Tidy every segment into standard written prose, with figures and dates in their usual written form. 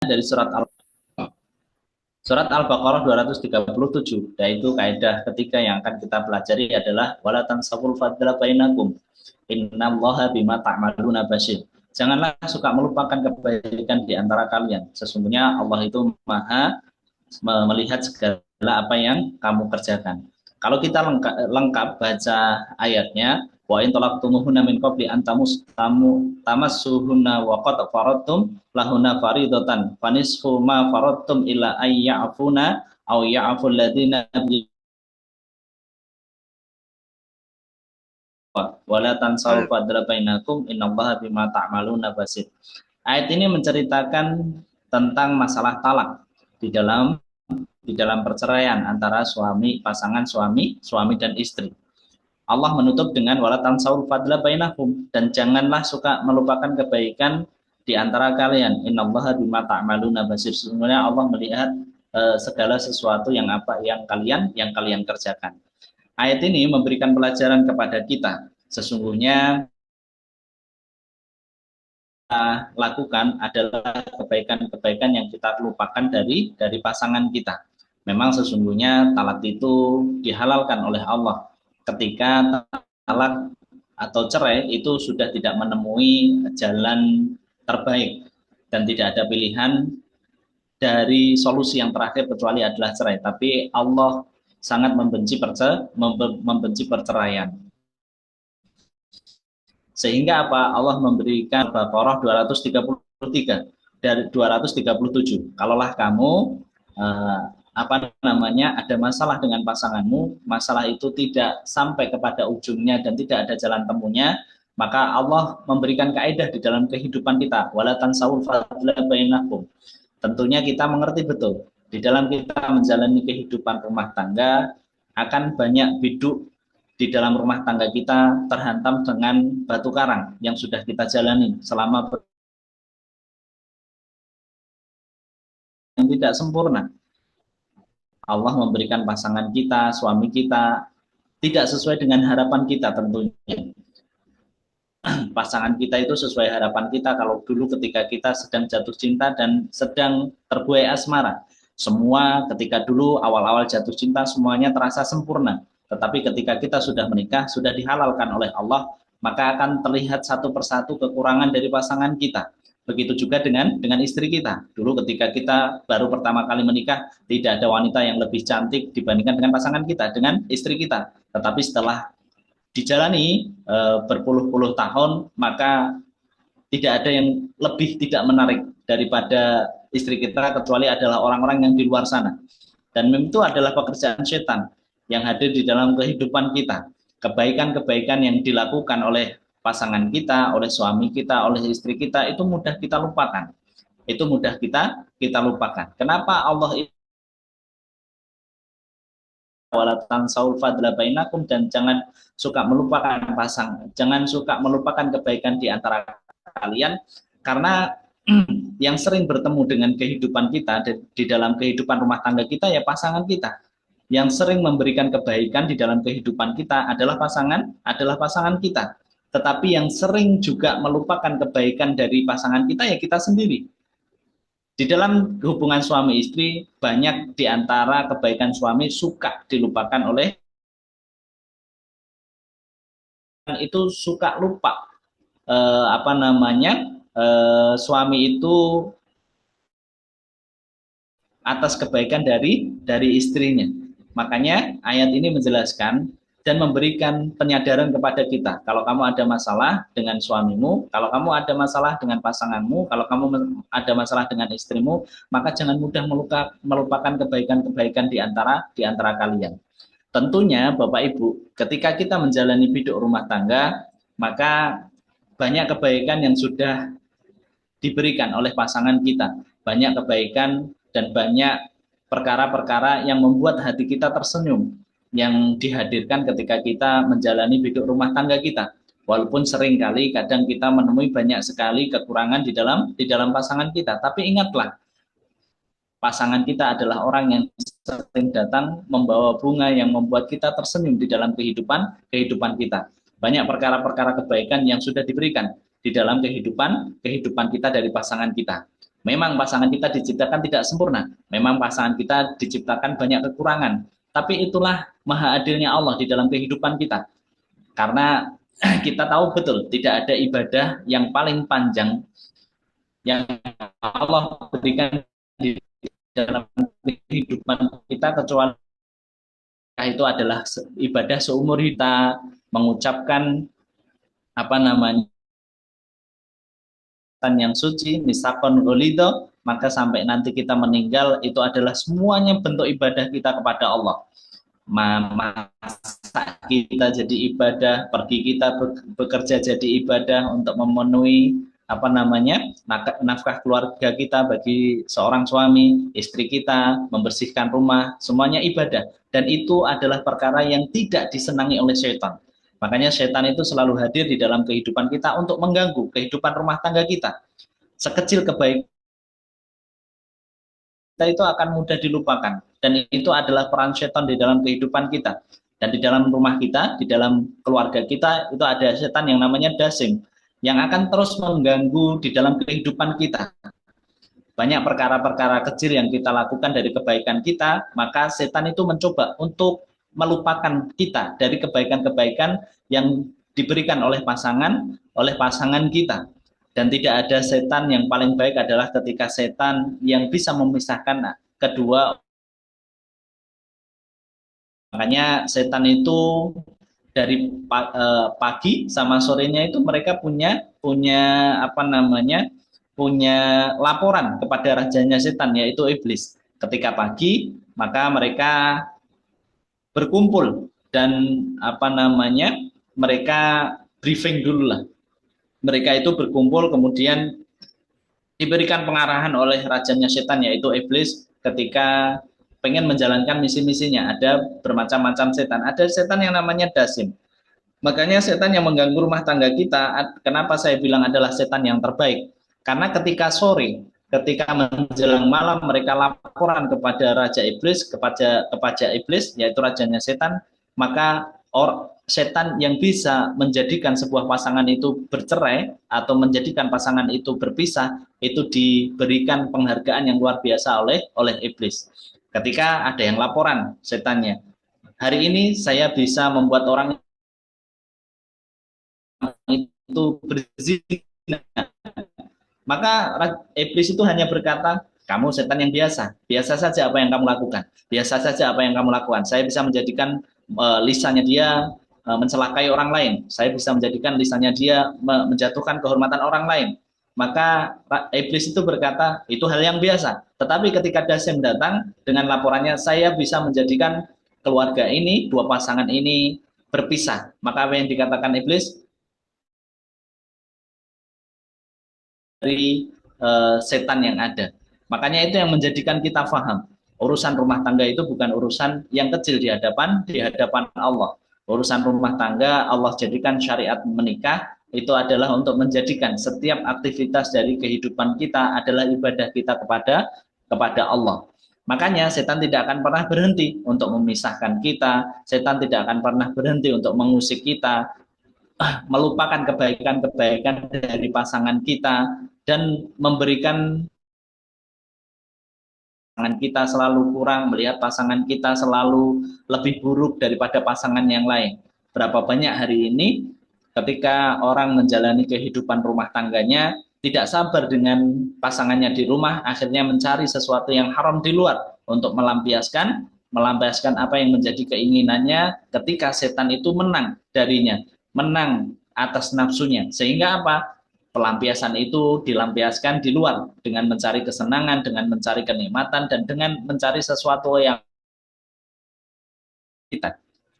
dari surat Al-Baqarah 237. Yaitu kaidah ketiga yang akan kita pelajari adalah wala tansawul fadla bainakum. Innallaha bima ta'maluna basir. Janganlah suka melupakan kebaikan di antara kalian. Sesungguhnya Allah itu Maha melihat segala apa yang kamu kerjakan. Kalau kita lengkap baca ayatnya, wa in talaqtumuhunna min qabli an tamassuhunna wa qad faradtum lahunna faridatan fanisfu ma faradtum illa ay ya'funa aw ya'ful ladzina wala tansau fadla bainakum innallaha bima ta'maluna basir. Ayat ini menceritakan tentang masalah talak di dalam perceraian antara pasangan suami dan istri. Allah menutup dengan wala tansaul fadla bainakum, dan janganlah suka melupakan kebaikan di antara kalian. Innallaha bima ta'maluna basir. Sesungguhnya Allah melihat segala sesuatu yang kalian kerjakan. Ayat ini memberikan pelajaran kepada kita. Sesungguhnya lakukan adalah kebaikan-kebaikan yang kita lupakan dari pasangan kita. Memang sesungguhnya talak itu dihalalkan oleh Allah ketika talak atau cerai itu sudah tidak menemui jalan terbaik dan tidak ada pilihan dari solusi yang terakhir kecuali adalah cerai. Tapi Allah sangat membenci perceraian. Sehingga apa? Allah memberikan Baqarah 233 dari 237. Kalaulah kamu ada masalah dengan pasanganmu, masalah itu tidak sampai kepada ujungnya dan tidak ada jalan temunya, maka Allah memberikan kaidah di dalam kehidupan kita, wala tansawul fadla bainakum. Tentunya kita mengerti betul di dalam kita menjalani kehidupan rumah tangga akan banyak biduk di dalam rumah tangga kita terhantam dengan batu karang yang sudah kita jalani selama yang tidak sempurna. Allah memberikan pasangan kita, suami kita tidak sesuai dengan harapan kita tentunya. Pasangan kita itu sesuai harapan kita kalau dulu ketika kita sedang jatuh cinta dan sedang terbuai asmara. Semua ketika dulu awal-awal jatuh cinta semuanya terasa sempurna. Tetapi ketika kita sudah menikah, sudah dihalalkan oleh Allah, maka akan terlihat satu persatu kekurangan dari pasangan kita. Begitu juga dengan istri kita. Dulu ketika kita baru pertama kali menikah, tidak ada wanita yang lebih cantik dibandingkan dengan pasangan kita, dengan istri kita. Tetapi setelah dijalani berpuluh-puluh tahun, maka tidak ada yang lebih tidak menarik daripada istri kita kecuali adalah orang-orang yang di luar sana. Dan itu adalah pekerjaan setan yang hadir di dalam kehidupan kita. Kebaikan-kebaikan yang dilakukan oleh pasangan kita, oleh suami kita, oleh istri kita itu mudah kita lupakan. Itu mudah kita lupakan. Kenapa Allah walatan saul fadla bainakum, dan jangan suka melupakan jangan suka melupakan kebaikan di antara kalian, karena yang sering bertemu dengan kehidupan kita di dalam kehidupan rumah tangga kita ya pasangan kita. Yang sering memberikan kebaikan di dalam kehidupan kita adalah pasangan kita. Tetapi yang sering juga melupakan kebaikan dari pasangan kita ya kita sendiri. Di dalam hubungan suami istri, banyak di antara kebaikan suami suka dilupakan oleh itu, suka lupa suami itu atas kebaikan dari istrinya. Makanya ayat ini menjelaskan dan memberikan penyadaran kepada kita. Kalau kamu ada masalah dengan suamimu, kalau kamu ada masalah dengan pasanganmu, kalau kamu ada masalah dengan istrimu, maka jangan mudah melupakan kebaikan-kebaikan di antara kalian. Tentunya Bapak Ibu, ketika kita menjalani hidup rumah tangga, maka banyak kebaikan yang sudah diberikan oleh pasangan kita. Banyak kebaikan dan banyak perkara-perkara yang membuat hati kita tersenyum, yang dihadirkan ketika kita menjalani hidup rumah tangga kita. Walaupun seringkali kadang kita menemui banyak sekali kekurangan di dalam pasangan kita, tapi ingatlah, pasangan kita adalah orang yang sering datang membawa bunga yang membuat kita tersenyum di dalam kehidupan kita. Banyak perkara-perkara kebaikan yang sudah diberikan di dalam kehidupan kita dari pasangan kita. Memang pasangan kita diciptakan tidak sempurna, memang pasangan kita diciptakan banyak kekurangan, tapi itulah maha adilnya Allah di dalam kehidupan kita. Karena kita tahu betul tidak ada ibadah yang paling panjang yang Allah berikan di dalam kehidupan kita kecuali itu adalah ibadah seumur kita, mengucapkan apa namanya yang suci, misakon golido, maka sampai nanti kita meninggal itu adalah semuanya bentuk ibadah kita kepada Allah. Masak kita jadi ibadah, pergi kita bekerja jadi ibadah untuk memenuhi apa namanya nafkah keluarga kita bagi seorang suami, istri kita, membersihkan rumah, semuanya ibadah. Dan itu adalah perkara yang tidak disenangi oleh setan. Makanya setan itu selalu hadir di dalam kehidupan kita untuk mengganggu kehidupan rumah tangga kita. Sekecil kebaikan kita itu akan mudah dilupakan. Dan itu adalah peran setan di dalam kehidupan kita. Dan di dalam rumah kita, di dalam keluarga kita, itu ada setan yang namanya dasim, yang akan terus mengganggu di dalam kehidupan kita. Banyak perkara-perkara kecil yang kita lakukan dari kebaikan kita, maka setan itu mencoba untuk melupakan kita dari kebaikan-kebaikan yang diberikan oleh pasangan kita. Dan tidak ada setan yang paling baik adalah ketika setan yang bisa memisahkan kedua. Makanya setan itu dari pagi sama sorenya itu mereka punya punya apa namanya punya laporan kepada rajanya setan yaitu iblis. Ketika pagi maka mereka berkumpul dan apa namanya mereka briefing dulu lah. Mereka itu berkumpul kemudian diberikan pengarahan oleh rajanya setan yaitu iblis ketika pengen menjalankan misi-misinya. Ada bermacam-macam setan. Ada setan yang namanya dasim. Makanya setan yang mengganggu rumah tangga kita, kenapa saya bilang adalah setan yang terbaik? Karena ketika sore, ketika menjelang malam mereka laporan kepada Raja Iblis, kepada Iblis, yaitu rajanya setan, maka setan yang bisa menjadikan sebuah pasangan itu bercerai atau menjadikan pasangan itu berpisah, itu diberikan penghargaan yang luar biasa oleh Iblis. Ketika ada yang laporan setannya, hari ini saya bisa membuat orang itu berzina, maka iblis itu hanya berkata, kamu setan yang biasa saja apa yang kamu lakukan, biasa saja apa yang kamu lakukan. Saya bisa menjadikan lisannya dia mencelakai orang lain, saya bisa menjadikan lisannya dia menjatuhkan kehormatan orang lain. Maka iblis itu berkata, itu hal yang biasa. Tetapi ketika Dasim datang dengan laporannya, saya bisa menjadikan keluarga ini, dua pasangan ini berpisah. Maka apa yang dikatakan iblis? Dari setan yang ada. Makanya itu yang menjadikan kita faham. Urusan rumah tangga itu bukan urusan yang kecil di hadapan Allah. Urusan rumah tangga Allah jadikan syariat menikah itu adalah untuk menjadikan setiap aktivitas dari kehidupan kita adalah ibadah kita kepada Allah. Makanya setan tidak akan pernah berhenti untuk memisahkan kita, setan tidak akan pernah berhenti untuk mengusik kita, melupakan kebaikan-kebaikan dari pasangan kita dan memberikan pasangan kita selalu kurang, melihat pasangan kita selalu lebih buruk daripada pasangan yang lain. Berapa banyak hari ini ketika orang menjalani kehidupan rumah tangganya tidak sabar dengan pasangannya di rumah, akhirnya mencari sesuatu yang haram di luar untuk melampiaskan apa yang menjadi keinginannya ketika setan itu menang darinya, menang atas nafsunya. Sehingga apa? Pelampiasan itu dilampiaskan di luar dengan mencari kesenangan, dengan mencari kenikmatan, dan dengan mencari sesuatu yang kita.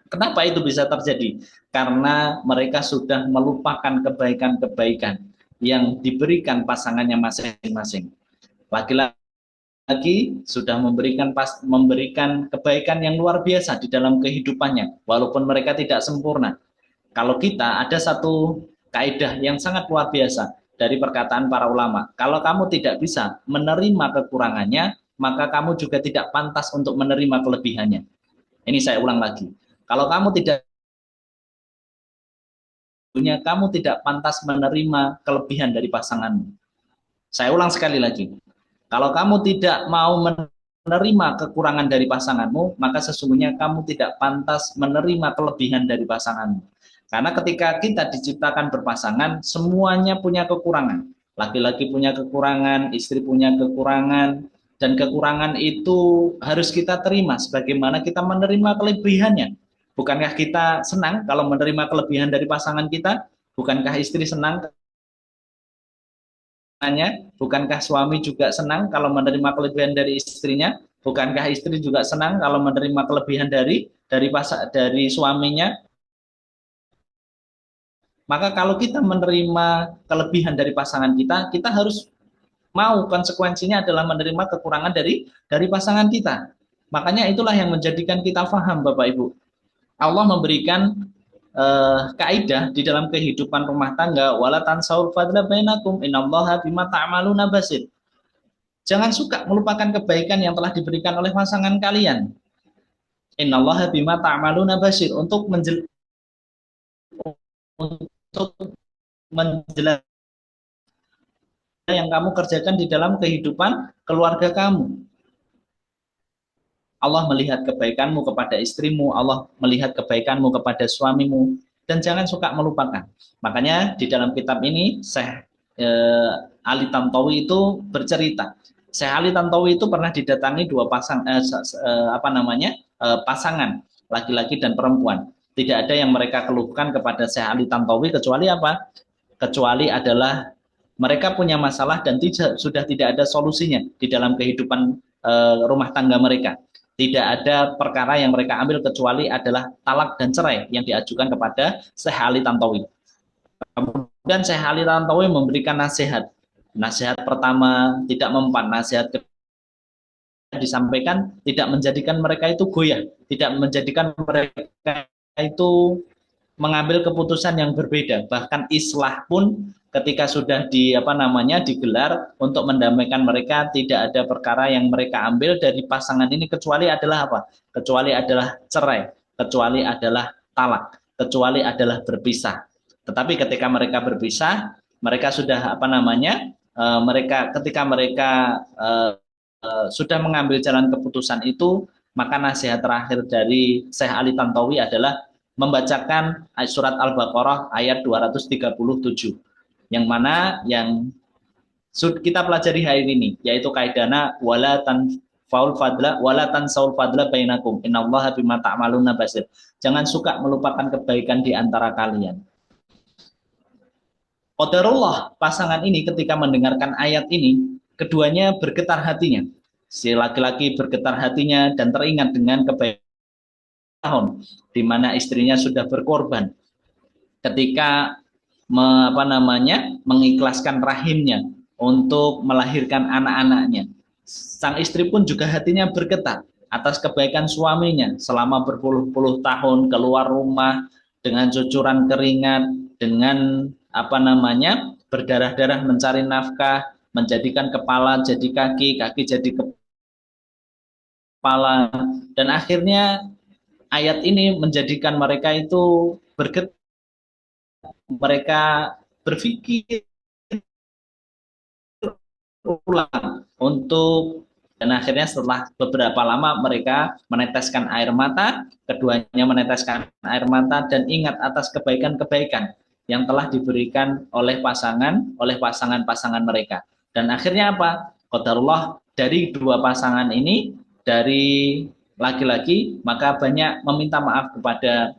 Kenapa itu bisa terjadi? Karena mereka sudah melupakan kebaikan-kebaikan yang diberikan pasangannya masing-masing. Lagi-lagi sudah memberikan kebaikan yang luar biasa di dalam kehidupannya, walaupun mereka tidak sempurna. Kalau kita ada satu kaidah yang sangat luar biasa dari perkataan para ulama. Kalau kamu tidak bisa menerima kekurangannya, maka kamu juga tidak pantas untuk menerima kelebihannya. Ini saya ulang lagi. Kalau kamu tidak pantas menerima kelebihan dari pasanganmu. Saya ulang sekali lagi. Kalau kamu tidak mau menerima kekurangan dari pasanganmu, maka sesungguhnya kamu tidak pantas menerima kelebihan dari pasanganmu. Karena ketika kita diciptakan berpasangan, semuanya punya kekurangan. Laki-laki punya kekurangan, istri punya kekurangan, dan kekurangan itu harus kita terima sebagaimana kita menerima kelebihannya. Bukankah kita senang kalau menerima kelebihan dari pasangan kita? Bukankah istri senang? Bukankah suami juga senang kalau menerima kelebihan dari istrinya? Bukankah istri juga senang kalau menerima kelebihan dari suaminya? Maka kalau kita menerima kelebihan dari pasangan kita, kita harus mau konsekuensinya adalah menerima kekurangan dari pasangan kita. Makanya itulah yang menjadikan kita faham, Bapak Ibu. Allah memberikan kaidah di dalam kehidupan rumah tangga, wala tansaul fadla bainakum innallaha bima ta'maluna basir. Jangan suka melupakan kebaikan yang telah diberikan oleh pasangan kalian. Innallaha bima ta'maluna basir, untuk menjelaskan yang kamu kerjakan di dalam kehidupan keluarga kamu. Allah melihat kebaikanmu kepada istrimu, Allah melihat kebaikanmu kepada suamimu, dan jangan suka melupakan. Makanya di dalam kitab ini Syekh Ali Tantowi itu bercerita. Syekh Ali Tantowi itu pernah didatangi dua pasangan laki-laki dan perempuan. Tidak ada yang mereka keluhkan kepada Syekh Ali Tantowi kecuali apa? Kecuali adalah mereka punya masalah dan sudah tidak ada solusinya di dalam kehidupan rumah tangga mereka. Tidak ada perkara yang mereka ambil kecuali adalah talak dan cerai yang diajukan kepada Syekh Ali Tantowi. Kemudian Syekh Ali Tantowi memberikan nasihat. Nasihat pertama tidak mempan, nasihat kedua disampaikan tidak menjadikan mereka itu goyah, tidak menjadikan mereka itu mengambil keputusan yang berbeda. Bahkan islah pun ketika sudah digelar untuk mendamaikan mereka, tidak ada perkara yang mereka ambil dari pasangan ini kecuali adalah apa? Kecuali adalah cerai, kecuali adalah talak, kecuali adalah berpisah. Tetapi ketika mereka berpisah, mereka sudah ketika mereka sudah mengambil jalan keputusan itu, maka nasihat terakhir dari Syekh Ali Tantowi adalah membacakan surat Al-Baqarah ayat 237, yang mana yang kita pelajari hari ini, yaitu kaidana wala tansaul fadla bainakum innallaha bima ta'maluna basir. Jangan suka melupakan kebaikan di antara kalian. Qadarullah, pasangan ini ketika mendengarkan ayat ini, keduanya bergetar hatinya. Si laki-laki bergetar hatinya dan teringat dengan kebaikan tahun di mana istrinya sudah berkorban ketika mengikhlaskan rahimnya untuk melahirkan anak-anaknya. Sang istri pun juga hatinya bergetar atas kebaikan suaminya selama berpuluh-puluh tahun keluar rumah dengan cucuran keringat, dengan berdarah-darah mencari nafkah, menjadikan kepala jadi kaki, kaki jadi kepala, dan akhirnya ayat ini menjadikan mereka itu bergetar, mereka berpikir ulang dan akhirnya setelah beberapa lama mereka meneteskan air mata, keduanya meneteskan air mata dan ingat atas kebaikan-kebaikan yang telah diberikan oleh pasangan-pasangan mereka. Dan akhirnya apa? Qadarullah, dari dua pasangan ini, dari laki-laki maka banyak meminta maaf kepada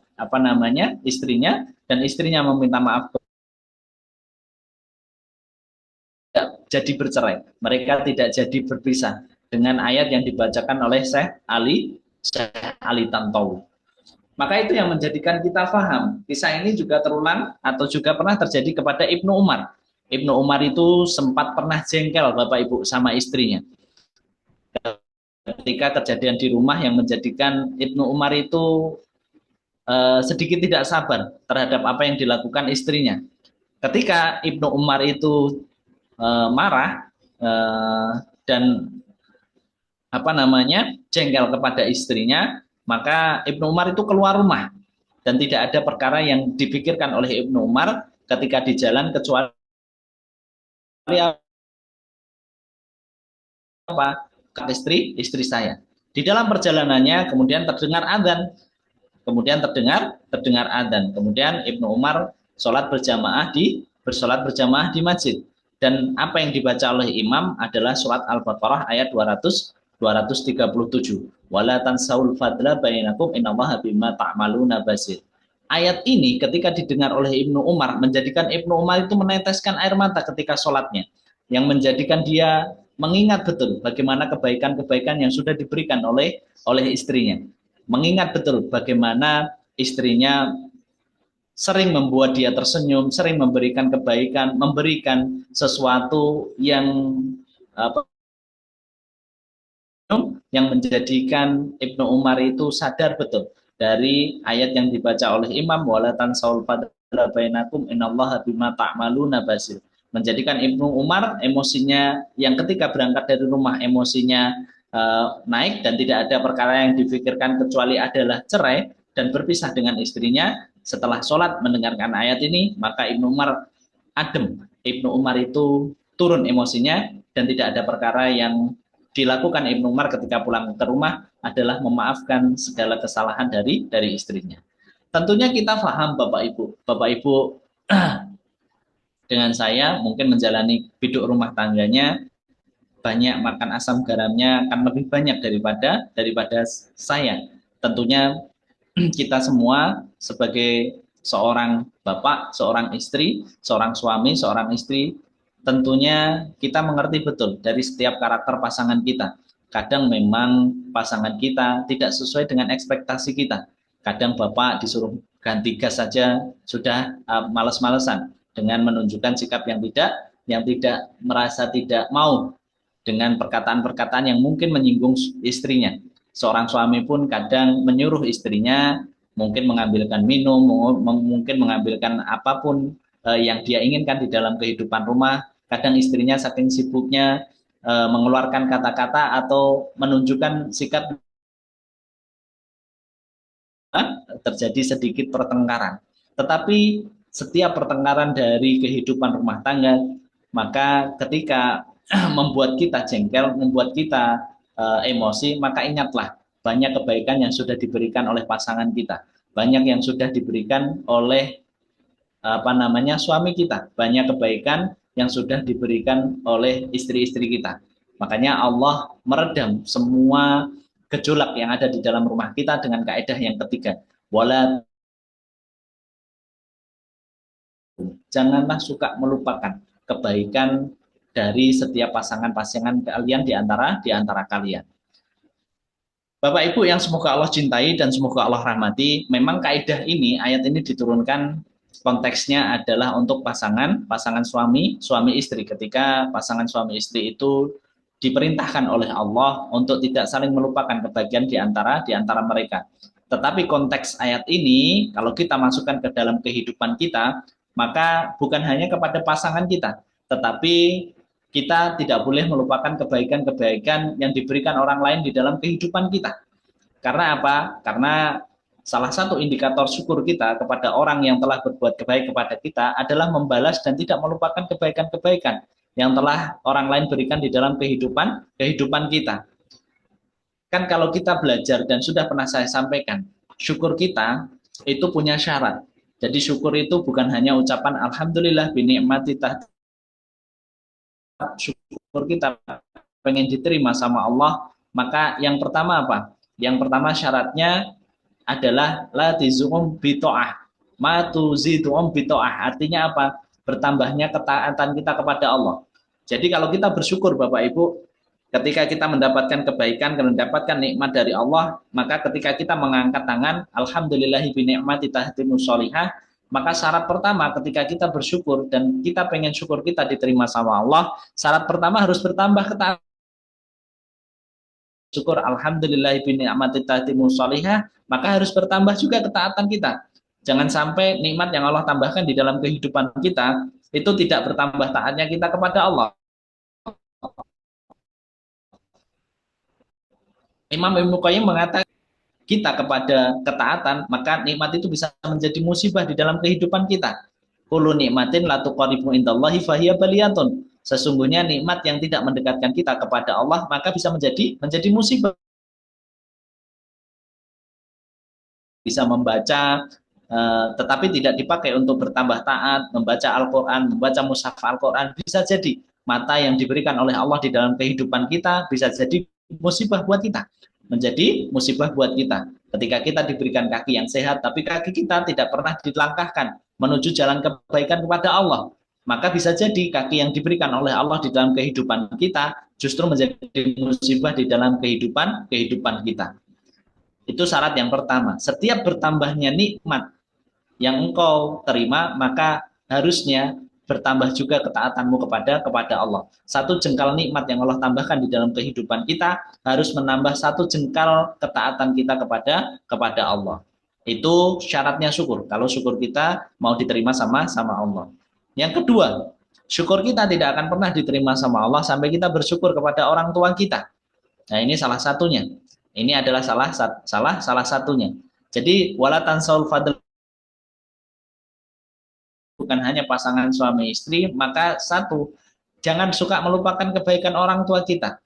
istrinya, dan istrinya meminta maaf jadi bercerai. Mereka tidak jadi berpisah dengan ayat yang dibacakan oleh Syekh Ali Tantowi. Maka itu yang menjadikan kita paham. Kisah ini juga terulang atau juga pernah terjadi kepada Ibnu Umar. Ibnu Umar itu sempat pernah jengkel Bapak Ibu sama istrinya. Ketika kejadian di rumah yang menjadikan Ibnu Umar itu sedikit tidak sabar terhadap apa yang dilakukan istrinya. Ketika Ibnu Umar itu marah dan jengkel kepada istrinya, maka Ibnu Umar itu keluar rumah dan tidak ada perkara yang dipikirkan oleh Ibnu Umar ketika di jalan kecuali apa? Istri saya. Di dalam perjalanannya kemudian terdengar adzan. Kemudian terdengar adzan. Kemudian Ibnu Umar bersolat berjamaah di masjid. Dan apa yang dibaca oleh imam adalah surat Al-Baqarah ayat 237. Wala tansaul fadla bainakum innallaha bima ta'maluna basir. Ayat ini ketika didengar oleh Ibnu Umar menjadikan Ibnu Umar itu meneteskan air mata ketika sholatnya, yang menjadikan dia mengingat betul bagaimana kebaikan-kebaikan yang sudah diberikan oleh istrinya, mengingat betul bagaimana istrinya sering membuat dia tersenyum, sering memberikan kebaikan, memberikan sesuatu apa, yang menjadikan Ibnu Umar itu sadar betul dari ayat yang dibaca oleh imam, wala tansaul fadla bainakum innallaha bima ta'maluna basir. Menjadikan Ibnu Umar emosinya yang ketika berangkat dari rumah emosinya naik dan tidak ada perkara yang difikirkan kecuali adalah cerai dan berpisah dengan istrinya. Setelah sholat mendengarkan ayat ini, maka Ibnu Umar adem. Ibnu Umar itu turun emosinya dan tidak ada perkara yang dilakukan Ibnu Umar ketika pulang ke rumah adalah memaafkan segala kesalahan dari istrinya. Tentunya kita paham Bapak Ibu dengan saya mungkin menjalani hidup rumah tangganya banyak makan asam garamnya akan lebih banyak daripada saya. Tentunya kita semua sebagai seorang bapak, seorang istri, seorang suami, seorang istri, tentunya kita mengerti betul dari setiap karakter pasangan kita. Kadang memang pasangan kita tidak sesuai dengan ekspektasi kita. Kadang bapak disuruh ganti gas saja sudah males-malesan dengan menunjukkan sikap yang tidak merasa tidak mau dengan perkataan-perkataan yang mungkin menyinggung istrinya. Seorang suami pun kadang menyuruh istrinya mungkin mengambilkan minum, mungkin mengambilkan apapun yang dia inginkan di dalam kehidupan rumah. Kadang istrinya saking sibuknya mengeluarkan kata-kata atau menunjukkan sikap, terjadi sedikit pertengkaran. Tetapi setiap pertengkaran dari kehidupan rumah tangga, maka ketika membuat kita jengkel, membuat kita emosi, maka ingatlah banyak kebaikan yang sudah diberikan oleh pasangan kita, banyak yang sudah diberikan oleh suami kita, banyak kebaikan yang sudah diberikan oleh istri-istri kita. Makanya Allah meredam semua gejolak yang ada di dalam rumah kita dengan kaidah yang ketiga, wala, janganlah suka melupakan kebaikan dari setiap pasangan-pasangan kalian di antara kalian. Bapak Ibu yang semoga Allah cintai dan semoga Allah rahmati, memang kaidah ini, ayat ini diturunkan konteksnya adalah untuk pasangan suami istri. Ketika pasangan suami istri itu diperintahkan oleh Allah untuk tidak saling melupakan kebahagiaan di antara mereka. Tetapi konteks ayat ini kalau kita masukkan ke dalam kehidupan kita, maka bukan hanya kepada pasangan kita, tetapi kita tidak boleh melupakan kebaikan-kebaikan yang diberikan orang lain di dalam kehidupan kita. Karena apa? Karena salah satu indikator syukur kita kepada orang yang telah berbuat baik kepada kita adalah membalas dan tidak melupakan kebaikan-kebaikan yang telah orang lain berikan di dalam kehidupan kita. Kan kalau kita belajar dan sudah pernah saya sampaikan, syukur kita itu punya syarat. Jadi syukur itu bukan hanya ucapan alhamdulillah binikmati syukur kita pengen diterima sama Allah, maka yang pertama apa? Yang pertama syaratnya adalah la tizum bitoah, matuzidum bitoah. Artinya apa? Bertambahnya ketaatan kita kepada Allah. Jadi kalau kita bersyukur Bapak Ibu, ketika kita mendapatkan kebaikan, mendapatkan nikmat dari Allah, maka ketika kita mengangkat tangan, alhamdulillahi binikmati tahtimus sholihah, maka syarat pertama ketika kita bersyukur dan kita pengen syukur kita diterima sama Allah, syarat pertama harus bertambah ketaatan. Syukur alhamdulillah bi ni'mati tahtimus sholihah, maka harus bertambah juga ketaatan kita. Jangan sampai nikmat yang Allah tambahkan di dalam kehidupan kita itu tidak bertambah taatnya kita kepada Allah. Imam Ibnu Qayyim mengatakan kita kepada ketaatan, maka nikmat itu bisa menjadi musibah di dalam kehidupan kita. Kullu nikmatin la tuqaribu indallahi fahiya baliyatun. Sesungguhnya nikmat yang tidak mendekatkan kita kepada Allah maka bisa menjadi musibah. Bisa membaca tetapi tidak dipakai untuk bertambah taat, membaca Al-Quran, membaca mushaf Al-Quran, bisa jadi mata yang diberikan oleh Allah di dalam kehidupan kita bisa jadi musibah buat kita, menjadi musibah buat kita. Ketika kita diberikan kaki yang sehat, tapi kaki kita tidak pernah dilangkahkan menuju jalan kebaikan kepada Allah, maka bisa jadi kaki yang diberikan oleh Allah di dalam kehidupan kita justru menjadi musibah di dalam kehidupan kita. Itu syarat yang pertama. Setiap bertambahnya nikmat yang engkau terima, maka harusnya bertambah juga ketaatanmu kepada Allah. Satu jengkal nikmat yang Allah tambahkan di dalam kehidupan kita harus menambah satu jengkal ketaatan kita kepada Allah. Itu syaratnya syukur. Kalau syukur kita mau diterima sama Allah. Yang kedua, syukur kita tidak akan pernah diterima sama Allah sampai kita bersyukur kepada orang tua kita. Nah, ini salah satunya. Ini adalah salah satunya. Jadi wala tansaul fadl, bukan hanya pasangan suami istri, maka satu, jangan suka melupakan kebaikan orang tua kita.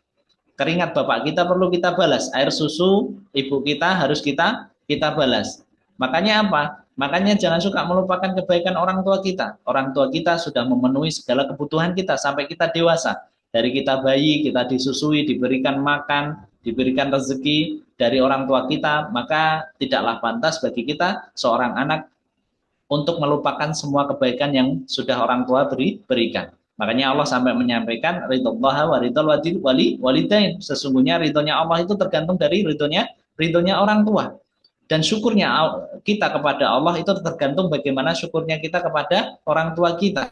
Keringat bapak kita perlu kita balas, air susu ibu kita harus kita balas. Makanya apa? Makanya jangan suka melupakan kebaikan orang tua kita. Orang tua kita sudah memenuhi segala kebutuhan kita sampai kita dewasa. Dari kita bayi, kita disusui, diberikan makan, diberikan rezeki dari orang tua kita, maka tidaklah pantas bagi kita seorang anak untuk melupakan semua kebaikan yang sudah orang tua berikan. Makanya Allah sampai menyampaikan ridhollaha wa ridhol walidain. Sesungguhnya ridhonya Allah itu tergantung dari ridhonya orang tua. Dan syukurnya kita kepada Allah itu tergantung bagaimana syukurnya kita kepada orang tua kita.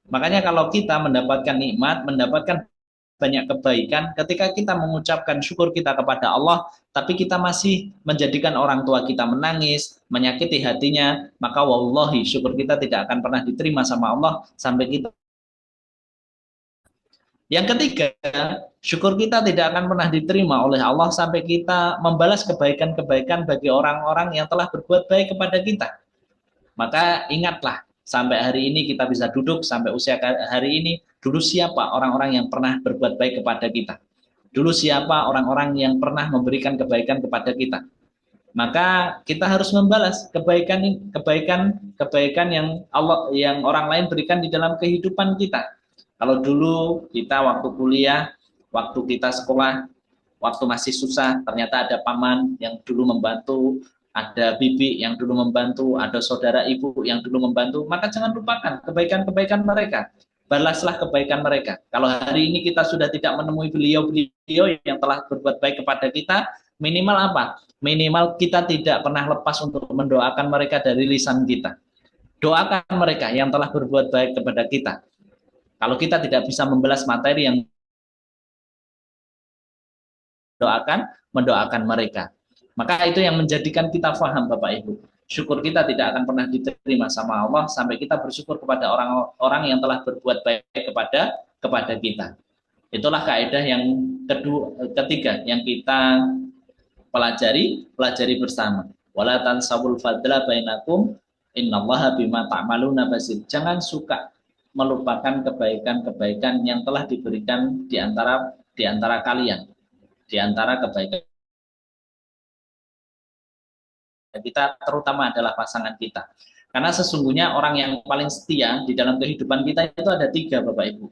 Makanya kalau kita mendapatkan nikmat, mendapatkan banyak kebaikan, ketika kita mengucapkan syukur kita kepada Allah, tapi kita masih menjadikan orang tua kita menangis, menyakiti hatinya, maka wallahi syukur kita tidak akan pernah diterima sama Allah sampai kita. Yang ketiga, syukur kita tidak akan pernah diterima oleh Allah sampai kita membalas kebaikan-kebaikan bagi orang-orang yang telah berbuat baik kepada kita. Maka ingatlah, sampai hari ini kita bisa duduk, sampai usia hari ini, dulu siapa orang-orang yang pernah berbuat baik kepada kita? Dulu siapa orang-orang yang pernah memberikan kebaikan kepada kita? Maka kita harus membalas kebaikan yang orang lain berikan di dalam kehidupan kita. Kalau dulu kita waktu kuliah, waktu kita sekolah, waktu masih susah, ternyata ada paman yang dulu membantu, ada bibi yang dulu membantu, ada saudara ibu yang dulu membantu, maka jangan lupakan kebaikan-kebaikan mereka. Balaslah kebaikan mereka. Kalau hari ini kita sudah tidak menemui beliau-beliau yang telah berbuat baik kepada kita, minimal apa? Minimal kita tidak pernah lepas untuk mendoakan mereka dari lisan kita. Doakan mereka yang telah berbuat baik kepada kita. Kalau kita tidak bisa membalas materi yang mendoakan mereka. Maka itu yang menjadikan kita faham Bapak Ibu. Syukur kita tidak akan pernah diterima sama Allah sampai kita bersyukur kepada orang-orang yang telah berbuat baik kepada kita. Itulah kaidah yang ketiga yang kita pelajari bersama. Wala tansawul fadla bainakum innallaha bima ta'maluna basir. Jangan suka melupakan kebaikan-kebaikan yang telah diberikan di antara kalian, di antara kebaikan kita, terutama adalah pasangan kita. Karena sesungguhnya orang yang paling setia di dalam kehidupan kita itu ada tiga, Bapak Ibu.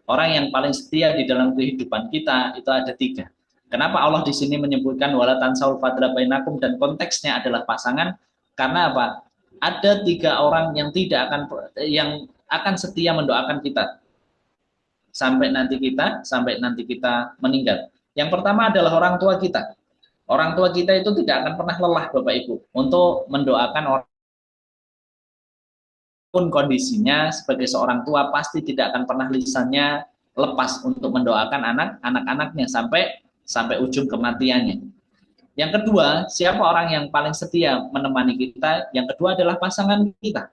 Orang yang paling setia di dalam kehidupan kita itu ada tiga. Kenapa Allah di sini menyebutkan wala tansaul fadla bainakum dan konteksnya adalah pasangan? Karena apa? Ada tiga orang yang yang akan setia mendoakan kita sampai nanti kita meninggal. Yang pertama adalah orang tua kita. Orang tua kita itu tidak akan pernah lelah Bapak Ibu untuk mendoakan orang pun kondisinya sebagai seorang tua pasti tidak akan pernah lisannya lepas untuk mendoakan anak-anaknya sampai ujung kematiannya. Yang kedua, siapa orang yang paling setia menemani kita? Yang kedua adalah pasangan kita.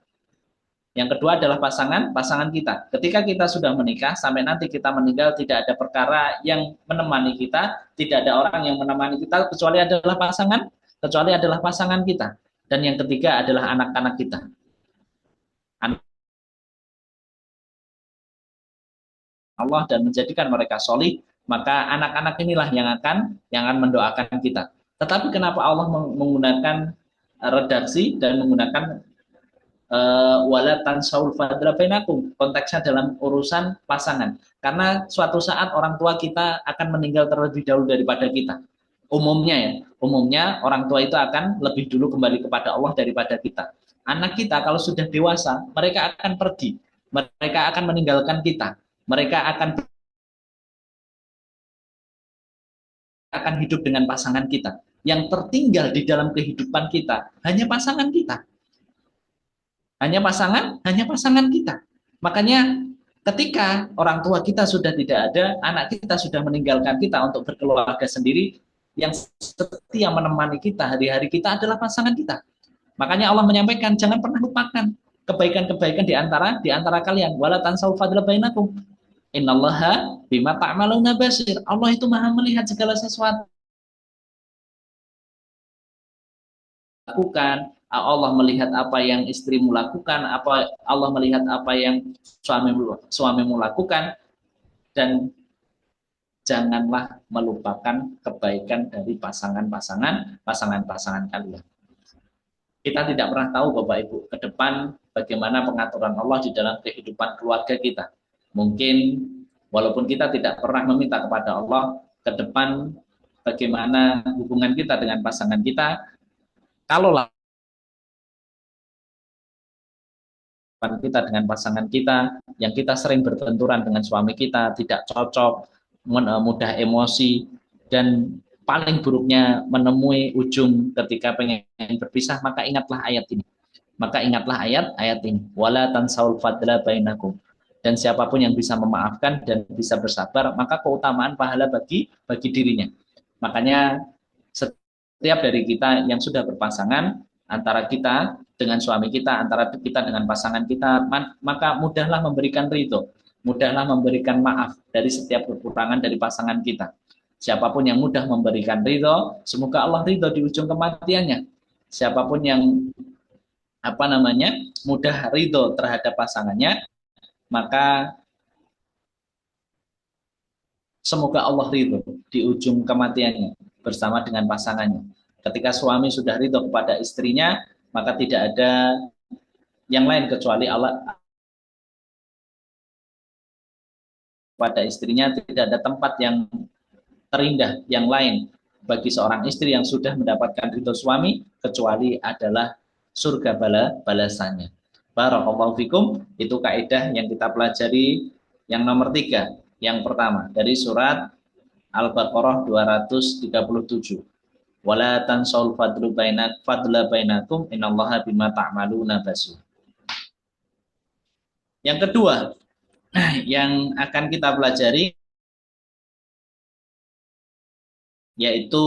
Yang kedua adalah pasangan kita. Ketika kita sudah menikah, sampai nanti kita meninggal, tidak ada perkara yang menemani kita, tidak ada orang yang menemani kita, kecuali adalah pasangan kita. Dan yang ketiga adalah anak-anak kita. Allah dan menjadikan mereka solih, maka anak-anak inilah yang akan mendoakan kita. Tetapi kenapa Allah menggunakan redaksi dan menggunakan wala tansaul fadla bainakum, konteksnya dalam urusan pasangan, karena suatu saat orang tua kita akan meninggal terlebih dahulu daripada kita. Umumnya orang tua itu akan lebih dulu kembali kepada Allah daripada kita. Anak kita kalau sudah dewasa, mereka akan pergi, mereka akan meninggalkan kita, mereka akan hidup dengan pasangan kita. Yang tertinggal di dalam kehidupan kita hanya pasangan kita. Hanya pasangan kita. Makanya ketika orang tua kita sudah tidak ada, anak kita sudah meninggalkan kita untuk berkeluarga sendiri, yang setia menemani kita hari-hari kita adalah pasangan kita. Makanya Allah menyampaikan, jangan pernah lupakan kebaikan-kebaikan di antara kalian. Wala tansau fadla bainakum. Innallaha bima ta'maluna basir. Allah itu Maha melihat segala sesuatu. Lakukan, Allah melihat apa yang istrimu lakukan, Allah melihat apa yang suamimu lakukan, dan janganlah melupakan kebaikan dari pasangan kalian. Kita tidak pernah tahu Bapak Ibu ke depan bagaimana pengaturan Allah di dalam kehidupan keluarga kita. Mungkin walaupun kita tidak pernah meminta kepada Allah ke depan bagaimana hubungan kita dengan pasangan kita, kalaulah kita dengan pasangan kita, yang kita sering berbenturan dengan suami kita, tidak cocok, mudah emosi, dan paling buruknya menemui ujung ketika pengen berpisah, maka ingatlah ayat ini. Ayat ini. Wala tansaul fadla bainakum. Dan siapapun yang bisa memaafkan dan bisa bersabar, maka keutamaan pahala bagi dirinya. Makanya setiap dari kita yang sudah berpasangan, antara kita dengan suami kita, antara kita dengan pasangan kita, maka mudahlah memberikan ridho, mudahlah memberikan maaf dari setiap kekurangan dari pasangan kita. Siapapun yang mudah memberikan ridho, semoga Allah ridho di ujung kematiannya. Siapapun yang mudah ridho terhadap pasangannya, maka semoga Allah ridho di ujung kematiannya bersama dengan pasangannya. Ketika suami sudah ridho kepada istrinya, maka tidak ada yang lain kecuali Allah pada istrinya. Tidak ada tempat yang terindah yang lain bagi seorang istri yang sudah mendapatkan ridho suami kecuali adalah surga balasannya. Barakallahu fikum. Itu kaidah yang kita pelajari yang nomor 3, yang pertama dari surat Al-Baqarah 237. Wala tansaul fadla bainakum innallaha bima ta'maluna basir. Yang kedua yang akan kita pelajari yaitu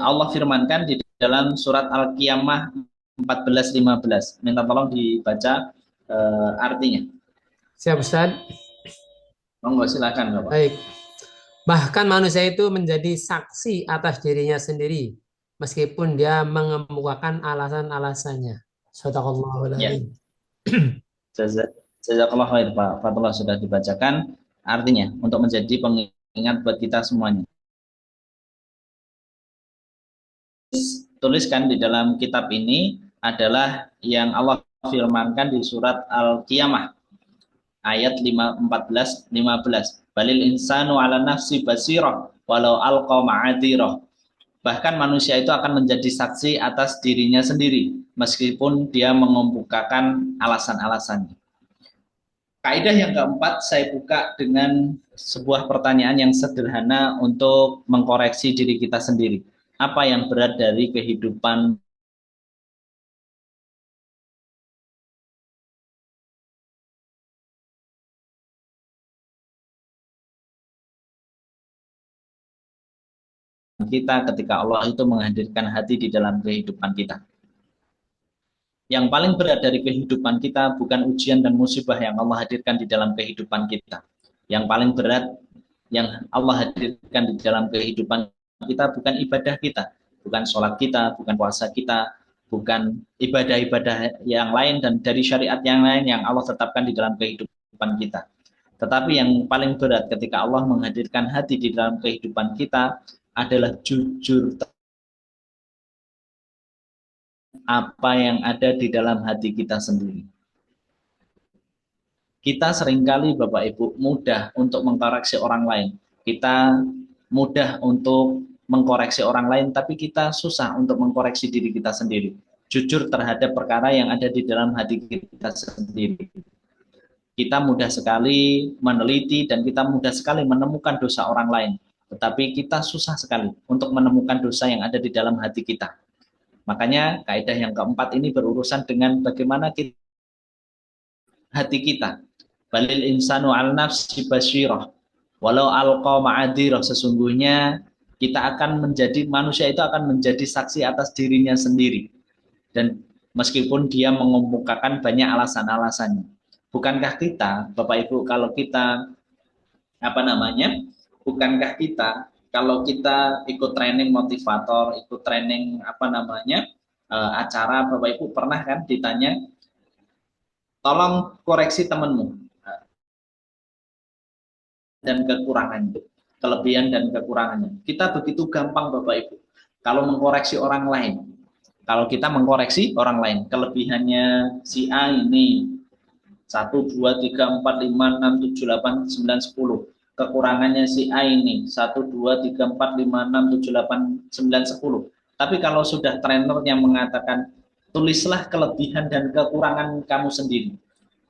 Allah firmankan di dalam surat Al-Qiyamah 14-15. Minta tolong dibaca artinya. Siap Ustaz. Monggo silakan Bapak. Baik. Bahkan manusia itu menjadi saksi atas dirinya sendiri, meskipun dia mengemukakan alasan-alasannya. Shadaqallahul adzim. Jazakallah khair Pak Fatullah, sudah dibacakan artinya untuk menjadi pengingat buat kita semuanya. Tuliskan di dalam kitab ini adalah yang Allah firmankan di surat Al-Qiyamah ayat 14-15. Balil insanu ala nafsi basirah walau alqa ma'adirah. Bahkan manusia itu akan menjadi saksi atas dirinya sendiri meskipun dia mengemukakan alasan-alasannya. Kaidah yang keempat saya buka dengan sebuah pertanyaan yang sederhana untuk mengkoreksi diri kita sendiri. Apa yang berat dari kehidupan kita ketika Allah itu menghadirkan hati di dalam kehidupan kita? Yang paling berat dari kehidupan kita bukan ujian dan musibah yang Allah hadirkan di dalam kehidupan kita. Yang paling berat yang Allah hadirkan di dalam kehidupan kita bukan ibadah kita, bukan sholat kita, bukan puasa kita, bukan ibadah-ibadah yang lain dan dari syariat yang lain yang Allah tetapkan di dalam kehidupan kehidupan kita. Tetapi yang paling berat ketika Allah menghadirkan hati di dalam kehidupan kita adalah jujur apa yang ada di dalam hati kita sendiri. Kita seringkali Bapak Ibu mudah untuk mengkoreksi orang lain. Kita mudah untuk mengkoreksi orang lain, tapi kita susah untuk mengkoreksi diri kita sendiri. Jujur terhadap perkara yang ada di dalam hati kita sendiri. Kita mudah sekali meneliti dan kita mudah sekali menemukan dosa orang lain. Tetapi kita susah sekali untuk menemukan dosa yang ada di dalam hati kita. Makanya kaidah yang keempat ini berurusan dengan bagaimana hati kita. Balil insanu al nafsi basyirah. Walau alqa ma'adirah, sesungguhnya kita akan menjadi, manusia itu akan menjadi saksi atas dirinya sendiri. Dan meskipun dia mengemukakan banyak alasan-alasannya. Bukankah kita, Bapak Ibu, kalau kita bukankah kita kalau kita ikut training motivator, ikut training acara, Bapak Ibu pernah kan ditanya, tolong koreksi temanmu dan kekurangannya, kelebihan dan kekurangannya. Kita begitu gampang Bapak Ibu kalau mengkoreksi orang lain. Kalau kita mengkoreksi orang lain, kelebihannya si A ini 1, 2, 3, 4, 5, 6, 7, 8, 9, 10. Kekurangannya si A ini 1, 2, 3, 4, 5, 6, 7, 8, 9, 10. Tapi kalau sudah trainer yang mengatakan tulislah kelebihan dan kekurangan kamu sendiri,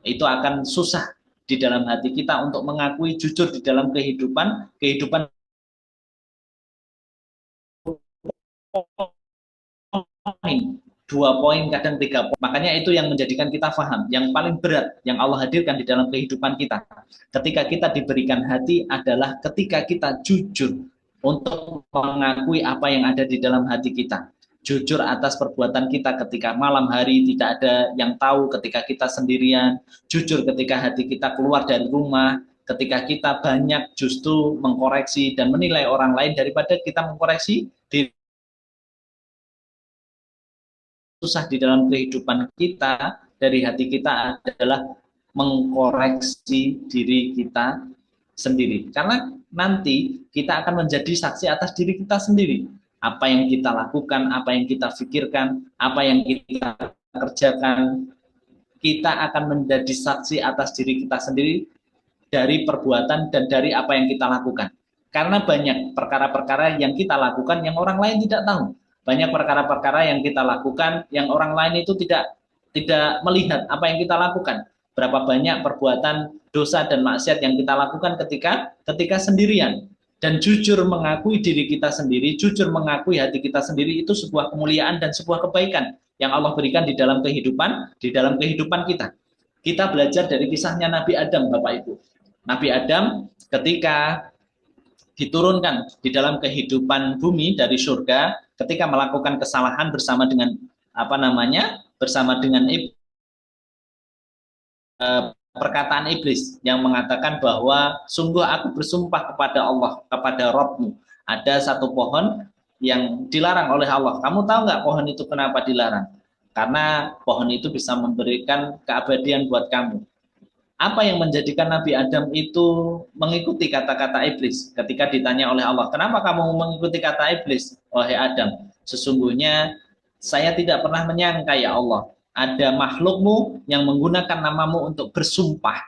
itu akan susah di dalam hati kita untuk mengakui jujur di dalam kehidupan 2 poin, kadang 3 poin. Makanya itu yang menjadikan kita paham. Yang paling berat yang Allah hadirkan di dalam kehidupan kita, ketika kita diberikan hati, adalah ketika kita jujur untuk mengakui apa yang ada di dalam hati kita. Jujur atas perbuatan kita ketika malam hari tidak ada yang tahu, ketika kita sendirian. Jujur ketika hati kita keluar dari rumah, ketika kita banyak justru mengkoreksi dan menilai orang lain daripada kita mengkoreksi diri. Susah di dalam kehidupan kita dari hati kita adalah mengkoreksi diri kita sendiri, karena nanti kita akan menjadi saksi atas diri kita sendiri. Apa yang kita lakukan, apa yang kita pikirkan, apa yang kita kerjakan, kita akan menjadi saksi atas diri kita sendiri dari perbuatan dan dari apa yang kita lakukan. Karena banyak perkara-perkara yang kita lakukan yang orang lain tidak tahu. Banyak perkara-perkara yang kita lakukan yang orang lain itu tidak melihat apa yang kita lakukan. Berapa banyak perbuatan dosa dan maksiat yang kita lakukan ketika sendirian. Dan jujur mengakui diri kita sendiri, jujur mengakui hati kita sendiri, itu sebuah kemuliaan dan sebuah kebaikan yang Allah berikan di dalam kehidupan kita. Kita belajar dari kisahnya Nabi Adam, Bapak Ibu. Nabi Adam ketika diturunkan di dalam kehidupan bumi dari surga, ketika melakukan kesalahan bersama dengan perkataan iblis yang mengatakan bahwa sungguh aku bersumpah kepada Allah, kepada Rabbmu, ada satu pohon yang dilarang oleh Allah. Kamu tahu nggak pohon itu kenapa dilarang? Karena pohon itu bisa memberikan keabadian buat kamu. Apa yang menjadikan Nabi Adam itu mengikuti kata-kata iblis ketika ditanya oleh Allah, kenapa kamu mengikuti kata iblis, wahai Adam? Sesungguhnya saya tidak pernah menyangka ya Allah, ada makhlukmu yang menggunakan namamu untuk bersumpah.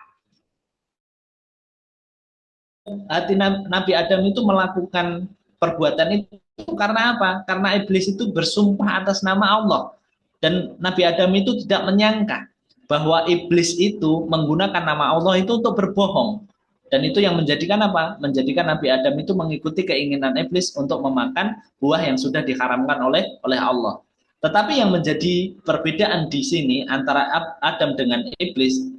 Hati Nabi Adam itu melakukan perbuatan itu karena apa? Karena iblis itu bersumpah atas nama Allah. Dan Nabi Adam itu tidak menyangka bahwa iblis itu menggunakan nama Allah itu untuk berbohong. Dan itu yang menjadikan apa? Menjadikan Nabi Adam itu mengikuti keinginan iblis untuk memakan buah yang sudah diharamkan oleh Allah. Tetapi yang menjadi perbedaan di sini antara Adam dengan iblis,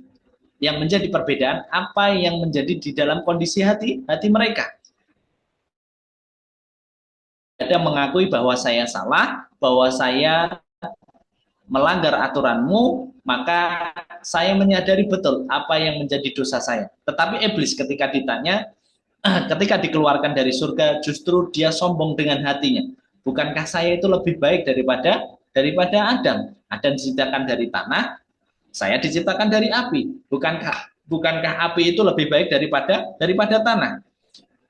yang menjadi perbedaan apa yang menjadi di dalam kondisi hati mereka. Adam mengakui bahwa saya salah, bahwa saya melanggar aturanmu, maka saya menyadari betul apa yang menjadi dosa saya. Tetapi iblis ketika ditanya, ketika dikeluarkan dari surga, justru dia sombong dengan hatinya. Bukankah saya itu lebih baik daripada Adam? Adam diciptakan dari tanah, saya diciptakan dari api. Bukankah Bukankah api itu lebih baik daripada tanah?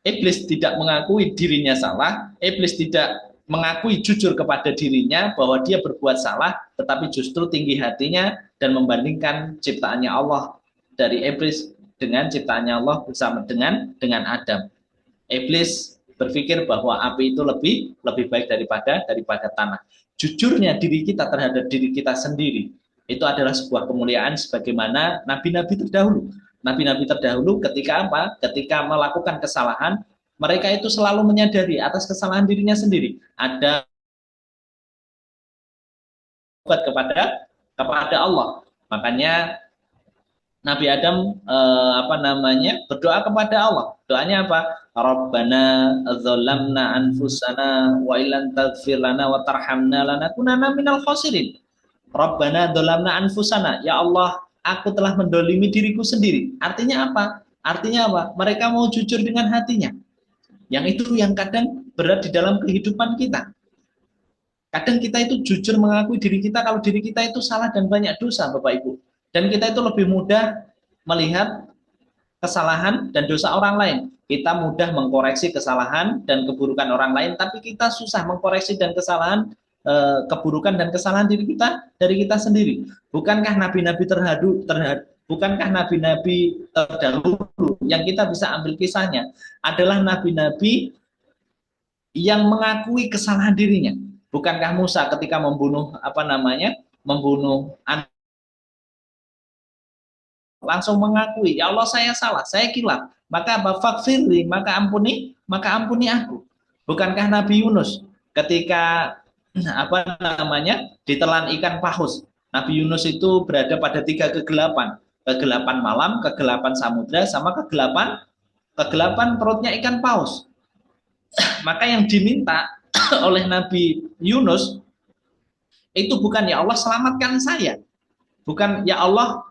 Iblis tidak mengakui dirinya salah, iblis tidak mengakui jujur kepada dirinya bahwa dia berbuat salah, tetapi justru tinggi hatinya dan membandingkan ciptaannya Allah dari iblis dengan ciptaannya Allah bersama dengan Adam. Iblis berpikir bahwa api itu lebih baik daripada tanah. Jujurnya diri kita terhadap diri kita sendiri itu adalah sebuah kemuliaan sebagaimana nabi-nabi terdahulu. Nabi-nabi terdahulu ketika apa? Ketika melakukan kesalahan, mereka itu selalu menyadari atas kesalahan dirinya sendiri. Ada kepada Allah. Makanya Nabi Adam berdoa kepada Allah. Doanya apa? Rabbana dzalamna anfusana wa illam taghfir lana wa tarhamna lanakunanna minal khasirin. Rabbana dzalamna anfusana. Ya Allah, aku telah mendolimi diriku sendiri. Artinya apa? Artinya apa? Mereka mau jujur dengan hatinya. Yang itu yang kadang berat di dalam kehidupan kita. Kadang kita itu jujur mengakui diri kita kalau diri kita itu salah dan banyak dosa, Bapak Ibu. Dan kita itu lebih mudah melihat kesalahan dan dosa orang lain. Kita mudah mengkoreksi kesalahan dan keburukan orang lain, tapi kita susah mengkoreksi dan kesalahan, keburukan dan kesalahan dari kita sendiri. Bukankah nabi-nabi bukankah nabi-nabi terdahulu yang kita bisa ambil kisahnya adalah nabi-nabi yang mengakui kesalahan dirinya? Bukankah Musa ketika membunuh langsung mengakui, ya Allah saya salah, saya kilaf. Maka faghfirli, maka ampuni aku. Bukankah Nabi Yunus ketika ditelan ikan paus. Nabi Yunus itu berada pada 3 kegelapan. Kegelapan malam, kegelapan samudra, sama kegelapan perutnya ikan paus. Maka yang diminta oleh Nabi Yunus itu bukan ya Allah selamatkan saya, bukan ya Allah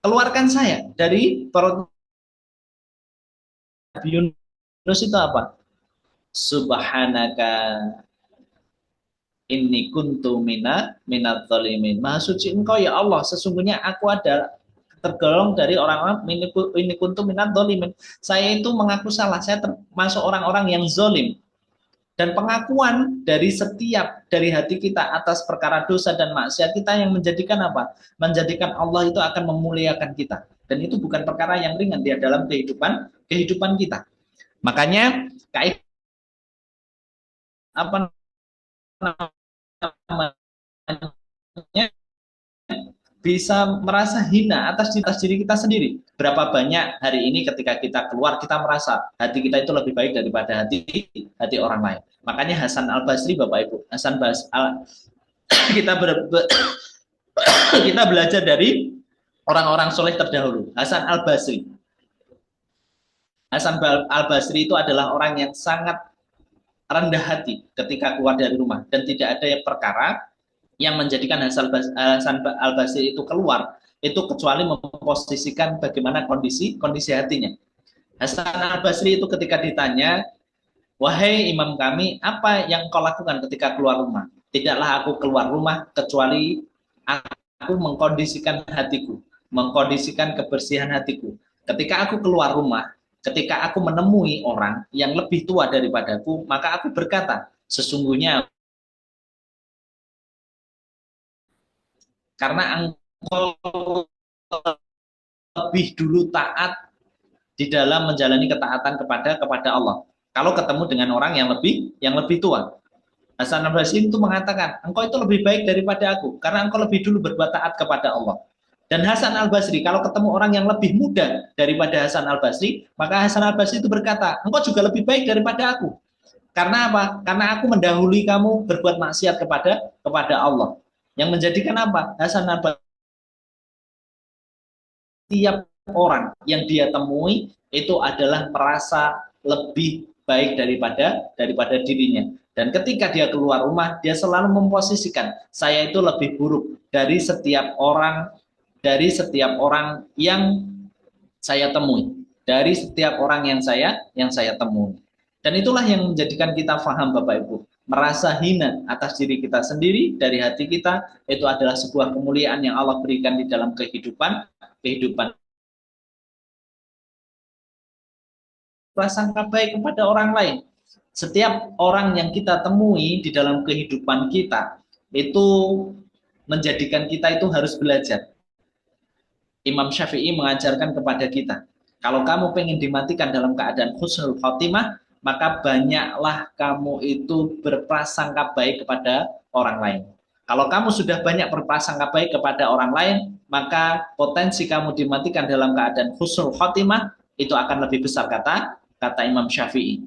keluarkan saya dari perut. Nabi Yunus itu apa? Subhanaka inni kuntu minat zalimin. Maha suci engkau ya Allah, sesungguhnya aku ada tergolong dari orang-orang ini kuntu minat zalimin. Saya itu mengaku salah, saya termasuk orang-orang yang zalim. Dan pengakuan dari hati kita atas perkara dosa dan maksiat kita yang menjadikan apa? Menjadikan Allah itu akan memuliakan kita. Dan itu bukan perkara yang ringan dia dalam kehidupan kita. Makanya bisa merasa hina atas diri kita sendiri. Berapa banyak hari ini ketika kita keluar kita merasa hati kita itu lebih baik daripada hati orang lain. Makanya Hasan Al-Basri, Bapak Ibu, kita belajar dari orang-orang soleh terdahulu. Hasan Al-Basri. Hasan Al-Basri itu adalah orang yang sangat rendah hati ketika keluar dari rumah dan tidak ada perkara yang menjadikan Hasan Al-Basri itu keluar itu kecuali memposisikan bagaimana kondisi hatinya. Hasan Al-Basri itu ketika ditanya, wahai imam kami, apa yang kau lakukan ketika keluar rumah? Tidaklah aku keluar rumah kecuali aku mengkondisikan hatiku, mengkondisikan kebersihan hatiku. Ketika aku keluar rumah, ketika aku menemui orang yang lebih tua daripadaku, maka aku berkata, sesungguhnya karena engkau lebih dulu taat di dalam menjalani ketaatan kepada Allah. Kalau ketemu dengan orang yang lebih tua. Hasan Al-Basri itu mengatakan, engkau itu lebih baik daripada aku karena engkau lebih dulu berbuat taat kepada Allah. Dan Hasan Al-Basri kalau ketemu orang yang lebih muda daripada Hasan Al-Basri, maka Hasan Al-Basri itu berkata, engkau juga lebih baik daripada aku. Karena apa? Karena aku mendahului kamu berbuat maksiat kepada Allah. Yang menjadikan apa? Hasan Al-Basri tiap orang yang dia temui itu adalah merasa lebih baik daripada dirinya. Dan ketika dia keluar rumah, dia selalu memposisikan saya itu lebih buruk dari setiap orang yang saya temui, dari setiap orang yang saya temui. Dan itulah yang menjadikan kita faham, Bapak Ibu, merasa hina atas diri kita sendiri dari hati kita itu adalah sebuah kemuliaan yang Allah berikan di dalam kehidupan berprasangka baik kepada orang lain. Setiap orang yang kita temui di dalam kehidupan kita itu menjadikan kita itu harus belajar. Imam Syafi'i mengajarkan kepada kita, kalau kamu pengen dimatikan dalam keadaan husnul khotimah, maka banyaklah kamu itu berprasangka baik kepada orang lain. Kalau kamu sudah banyak berprasangka baik kepada orang lain, maka potensi kamu dimatikan dalam keadaan husnul khotimah itu akan lebih besar, kata Imam Syafi'i.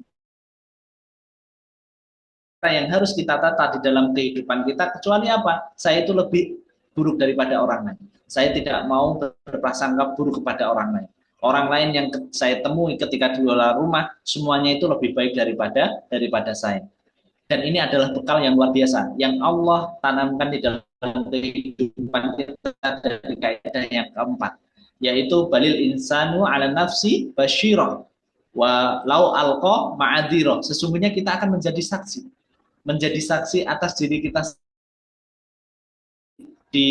Yang harus kita tata di dalam kehidupan kita, kecuali apa? Saya itu lebih buruk daripada orang lain. Saya tidak mau berprasangka buruk kepada orang lain. Orang lain yang saya temui ketika di luar rumah, semuanya itu lebih baik daripada saya. Dan ini adalah bekal yang luar biasa, yang Allah tanamkan di dalam kehidupan kita dari kaidah yang keempat, yaitu balil insanu ala nafsi basyirah wa lau alqa ma'adhirah. Sesungguhnya kita akan menjadi saksi atas diri kita di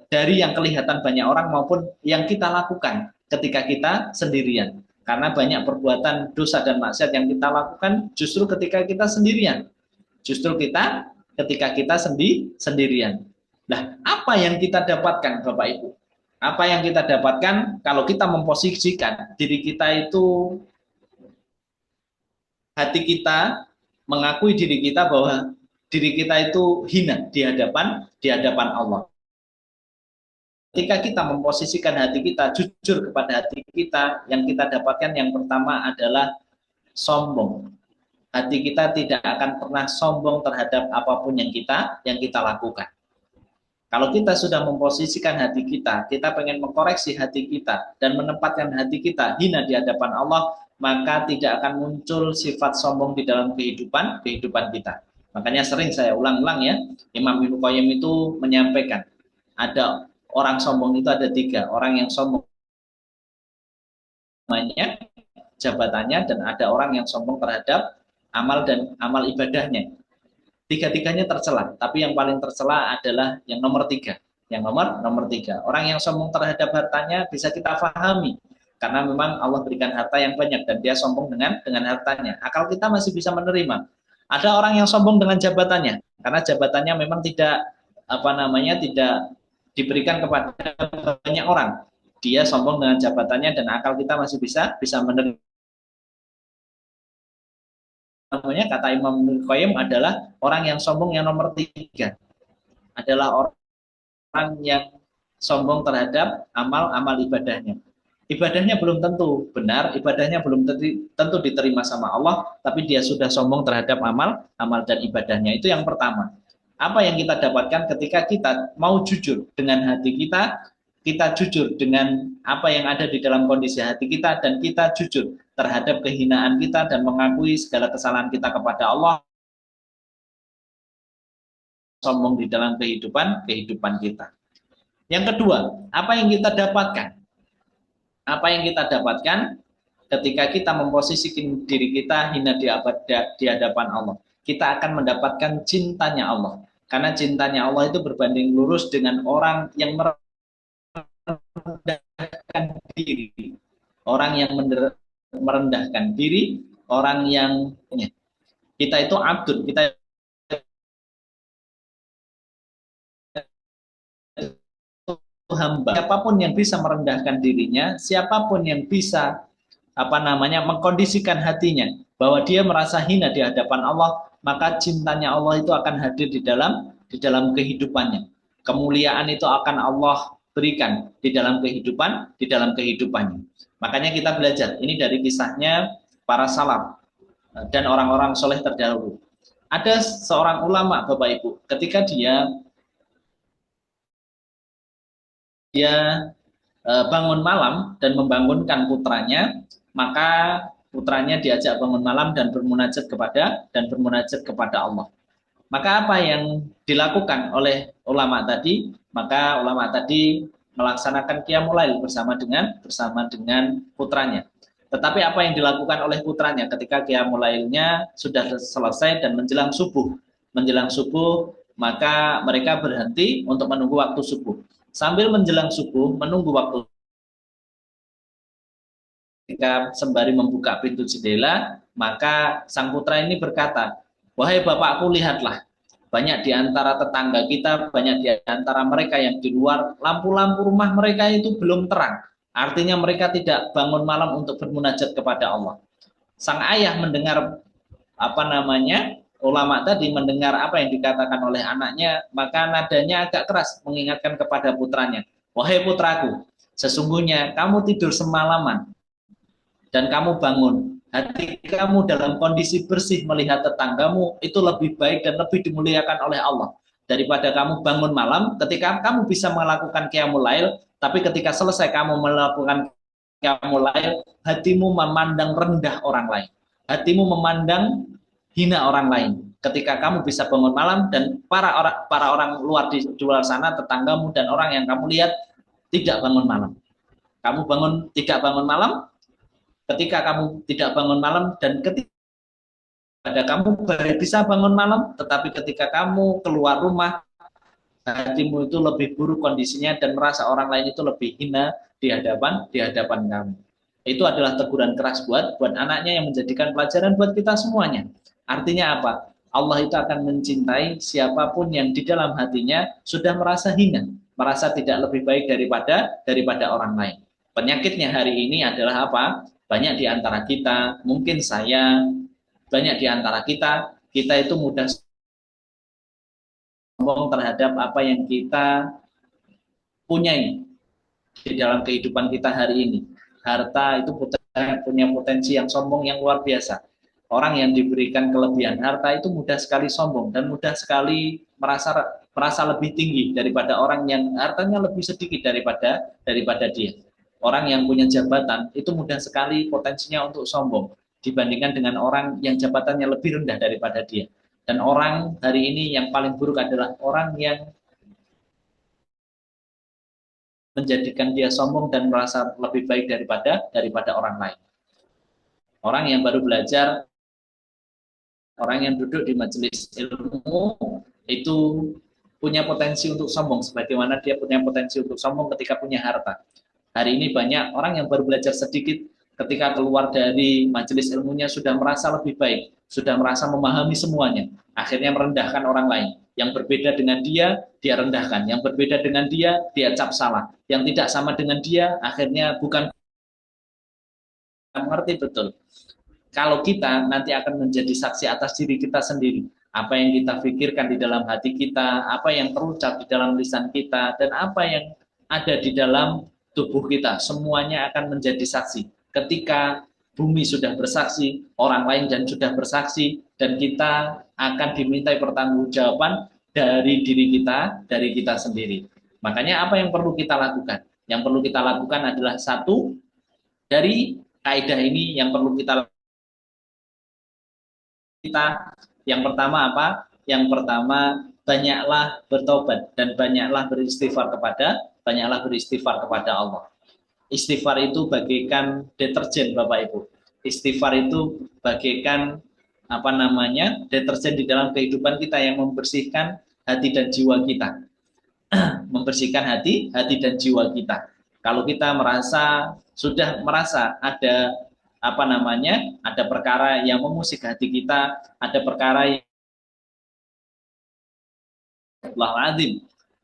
dari yang kelihatan banyak orang maupun yang kita lakukan ketika kita sendirian. Karena banyak perbuatan dosa dan maksiat yang kita lakukan justru ketika kita sendirian. Justru ketika kita sendirian. Nah, apa yang kita dapatkan Bapak Ibu? Apa yang kita dapatkan kalau kita memposisikan diri kita itu, hati kita mengakui diri kita bahwa diri kita itu hina di hadapan Allah. Ketika kita memposisikan hati kita jujur kepada hati kita, yang kita dapatkan yang pertama adalah sombong. Hati kita tidak akan pernah sombong terhadap apapun yang kita lakukan. Kalau kita sudah memposisikan hati kita pengen mengkoreksi hati kita dan menempatkan hati kita hina di hadapan Allah, maka tidak akan muncul sifat sombong di dalam kehidupan kita. Makanya sering saya ulang-ulang ya, Imam Ibnu Qayyim itu menyampaikan, ada orang sombong itu ada 3. Orang yang sombong namanya, jabatannya, dan ada orang yang sombong terhadap amal ibadahnya. 3-tiganya tercela, tapi yang paling tercela adalah yang nomor 3. Yang nomor 3. Orang yang sombong terhadap hartanya bisa kita pahami, karena memang Allah berikan harta yang banyak dan dia sombong dengan hartanya. Akal kita masih bisa menerima. Ada orang yang sombong dengan jabatannya, karena jabatannya memang tidak tidak diberikan kepada banyak orang. Dia sombong dengan jabatannya dan akal kita masih bisa menerima. Namanya kata Imam Qayyim adalah orang yang sombong yang nomor 3 adalah orang yang sombong terhadap amal ibadahnya. Ibadahnya belum tentu benar, ibadahnya belum tentu diterima sama Allah, tapi dia sudah sombong terhadap amal dan ibadahnya. Itu yang pertama. Apa yang kita dapatkan ketika kita mau jujur dengan hati kita jujur dengan apa yang ada di dalam kondisi hati kita, dan kita jujur terhadap kehinaan kita dan mengakui segala kesalahan kita kepada Allah, sombong di dalam kehidupan kita. Yang kedua, apa yang kita dapatkan? Apa yang kita dapatkan ketika kita memposisikan diri kita hina di hadapan Allah? Kita akan mendapatkan cintanya Allah. Karena cintanya Allah itu berbanding lurus dengan orang yang merendahkan diri. Orang yang merendahkan diri, orang yang kita itu abdun, kita hamba. Siapapun yang bisa merendahkan dirinya, siapapun yang bisa mengkondisikan hatinya bahwa dia merasa hina di hadapan Allah, maka cintanya Allah itu akan hadir di dalam kehidupannya. Kemuliaan itu akan Allah berikan di dalam kehidupannya. Makanya kita belajar ini dari kisahnya para salaf dan orang-orang soleh terdahulu. Ada seorang ulama, Bapak Ibu, ketika dia bangun malam dan membangunkan putranya, maka putranya diajak bangun malam dan bermunajat kepada Allah. Maka apa yang dilakukan oleh ulama tadi? Maka ulama tadi melaksanakan qiyamul lail bersama dengan putranya. Tetapi apa yang dilakukan oleh putranya ketika qiyamul lailnya sudah selesai dan menjelang subuh, maka mereka berhenti untuk menunggu waktu subuh. Sambil menjelang subuh, menunggu waktu ketika sembari membuka pintu jendela, maka sang putra ini berkata, "Wahai bapakku, lihatlah, banyak di antara tetangga kita, banyak di antara mereka yang di luar, lampu-lampu rumah mereka itu belum terang. Artinya mereka tidak bangun malam untuk bermunajat kepada Allah." Sang ayah mendengar ulama tadi mendengar apa yang dikatakan oleh anaknya, maka nadanya agak keras mengingatkan kepada putranya, "Wahai putraku, sesungguhnya kamu tidur semalaman dan kamu bangun, hati kamu dalam kondisi bersih melihat tetanggamu, itu lebih baik dan lebih dimuliakan oleh Allah daripada kamu bangun malam ketika kamu bisa melakukan qiyamul lail, tapi ketika selesai kamu melakukan qiyamul lail, hatimu memandang rendah orang lain, hatimu memandang hina orang lain. Ketika kamu bisa bangun malam dan para orang luar di luar sana, tetanggamu dan orang yang kamu lihat tidak bangun malam. Kamu tidak bangun malam, ketika kamu tidak bangun malam dan ketika kamu bisa bangun malam, tetapi ketika kamu keluar rumah, hatimu itu lebih buruk kondisinya dan merasa orang lain itu lebih hina di hadapan kamu. Itu adalah teguran keras buat anaknya yang menjadikan pelajaran buat kita semuanya. Artinya apa? Allah itu akan mencintai siapapun yang di dalam hatinya sudah merasa hina, merasa tidak lebih baik daripada orang lain. Penyakitnya hari ini adalah apa? Banyak di antara kita, mungkin saya, banyak di antara kita itu mudah sombong terhadap apa yang kita punyai di dalam kehidupan kita hari ini. Harta itu punya potensi yang sombong yang luar biasa. Orang yang diberikan kelebihan harta itu mudah sekali sombong dan mudah sekali merasa lebih tinggi daripada orang yang hartanya lebih sedikit daripada dia. Orang yang punya jabatan itu mudah sekali potensinya untuk sombong dibandingkan dengan orang yang jabatannya lebih rendah daripada dia. Dan orang hari ini yang paling buruk adalah orang yang menjadikan dia sombong dan merasa lebih baik daripada orang lain. Orang yang baru belajar, orang yang duduk di majelis ilmu itu punya potensi untuk sombong sebagaimana dia punya potensi untuk sombong ketika punya harta. Hari ini banyak orang yang baru belajar sedikit, ketika keluar dari majelis ilmunya sudah merasa lebih baik, sudah merasa memahami semuanya, akhirnya merendahkan orang lain. Yang berbeda dengan dia rendahkan. Yang berbeda dengan dia cap salah. Yang tidak sama dengan dia, akhirnya bukan mengerti betul. Kalau kita nanti akan menjadi saksi atas diri kita sendiri, apa yang kita pikirkan di dalam hati kita, apa yang terucap di dalam lisan kita, dan apa yang ada di dalam tubuh kita, semuanya akan menjadi saksi. Ketika bumi sudah bersaksi, orang lain dan sudah bersaksi, dan kita akan dimintai pertanggungjawaban dari diri kita, dari kita sendiri. Makanya apa yang perlu kita lakukan? Yang perlu kita lakukan adalah satu, dari kaidah ini yang perlu kita yang pertama apa? Yang pertama, banyaklah bertobat dan banyaklah beristighfar kepada Allah. Istighfar itu bagaikan deterjen Bapak Ibu. Istighfar itu bagaikan deterjen di dalam kehidupan kita yang membersihkan hati dan jiwa kita. Membersihkan hati dan jiwa kita. Kalau kita sudah merasa ada ada perkara yang mengusik hati kita, ada perkara yang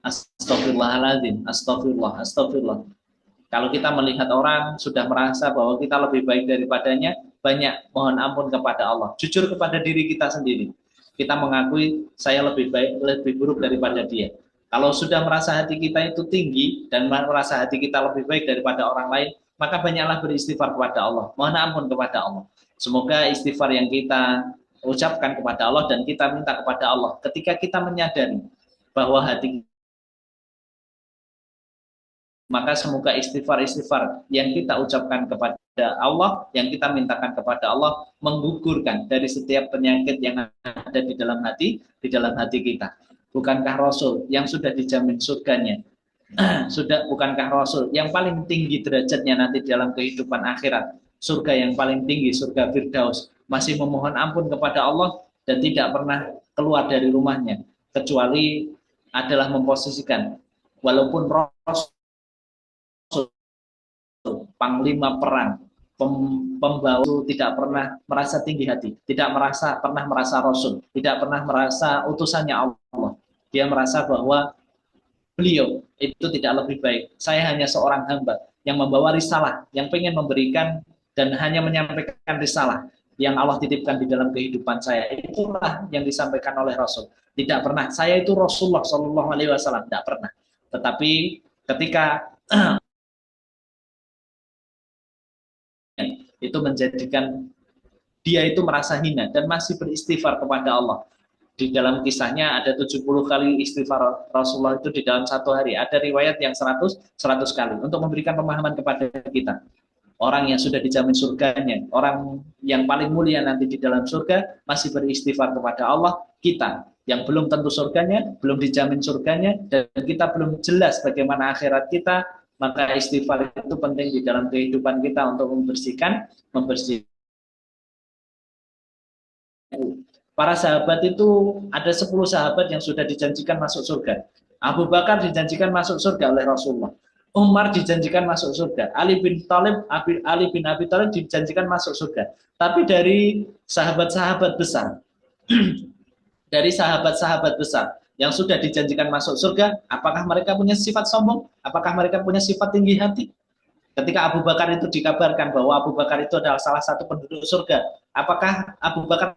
astagfirullah. Kalau kita melihat orang sudah merasa bahwa kita lebih baik daripadanya, banyak mohon ampun kepada Allah. Jujur kepada diri kita sendiri. Kita mengakui saya lebih baik, lebih buruk daripada dia. Kalau sudah merasa hati kita itu tinggi dan merasa hati kita lebih baik daripada orang lain, maka banyaklah beristighfar kepada Allah. Mohon ampun kepada Allah. Semoga istighfar yang kita ucapkan kepada Allah dan kita minta kepada Allah ketika kita menyadari bahwa hati, maka semoga istighfar yang kita ucapkan kepada Allah, yang kita mintakan kepada Allah, menggugurkan dari setiap penyakit yang ada di dalam hati kita. Bukankah Rasul yang sudah dijamin surganya, bukankah Rasul yang paling tinggi derajatnya nanti dalam kehidupan akhirat, surga yang paling tinggi, surga Firdaus, masih memohon ampun kepada Allah dan tidak pernah keluar dari rumahnya, kecuali adalah memposisikan, walaupun Rasul panglima perang, pembawa itu tidak pernah merasa tinggi hati, tidak pernah merasa rasul, tidak pernah merasa utusannya Allah. Dia merasa bahwa beliau itu tidak lebih baik. Saya hanya seorang hamba yang membawa risalah, yang pengen memberikan dan hanya menyampaikan risalah yang Allah titipkan di dalam kehidupan saya. Itulah yang disampaikan oleh Rasul. Tidak pernah saya itu Rasulullah Shallallahu Alaihi Wasallam, tidak pernah. Tetapi ketika itu menjadikan dia itu merasa hina dan masih beristighfar kepada Allah. Di dalam kisahnya ada 70 kali istighfar Rasulullah itu di dalam satu hari. Ada riwayat yang 100 kali untuk memberikan pemahaman kepada kita. Orang yang sudah dijamin surganya, orang yang paling mulia nanti di dalam surga masih beristighfar kepada Allah. Kita yang belum tentu surganya, belum dijamin surganya, dan kita belum jelas bagaimana akhirat kita, maka istighfar itu penting di dalam kehidupan kita untuk membersihkan. Para sahabat itu ada 10 sahabat yang sudah dijanjikan masuk surga. Abu Bakar dijanjikan masuk surga oleh Rasulullah. Umar dijanjikan masuk surga. Ali bin Abi Thalib dijanjikan masuk surga. Tapi dari sahabat-sahabat besar, dari sahabat-sahabat besar yang sudah dijanjikan masuk surga, apakah mereka punya sifat sombong? Apakah mereka punya sifat tinggi hati? Ketika Abu Bakar itu dikabarkan bahwa Abu Bakar itu adalah salah satu penduduk surga, apakah Abu Bakar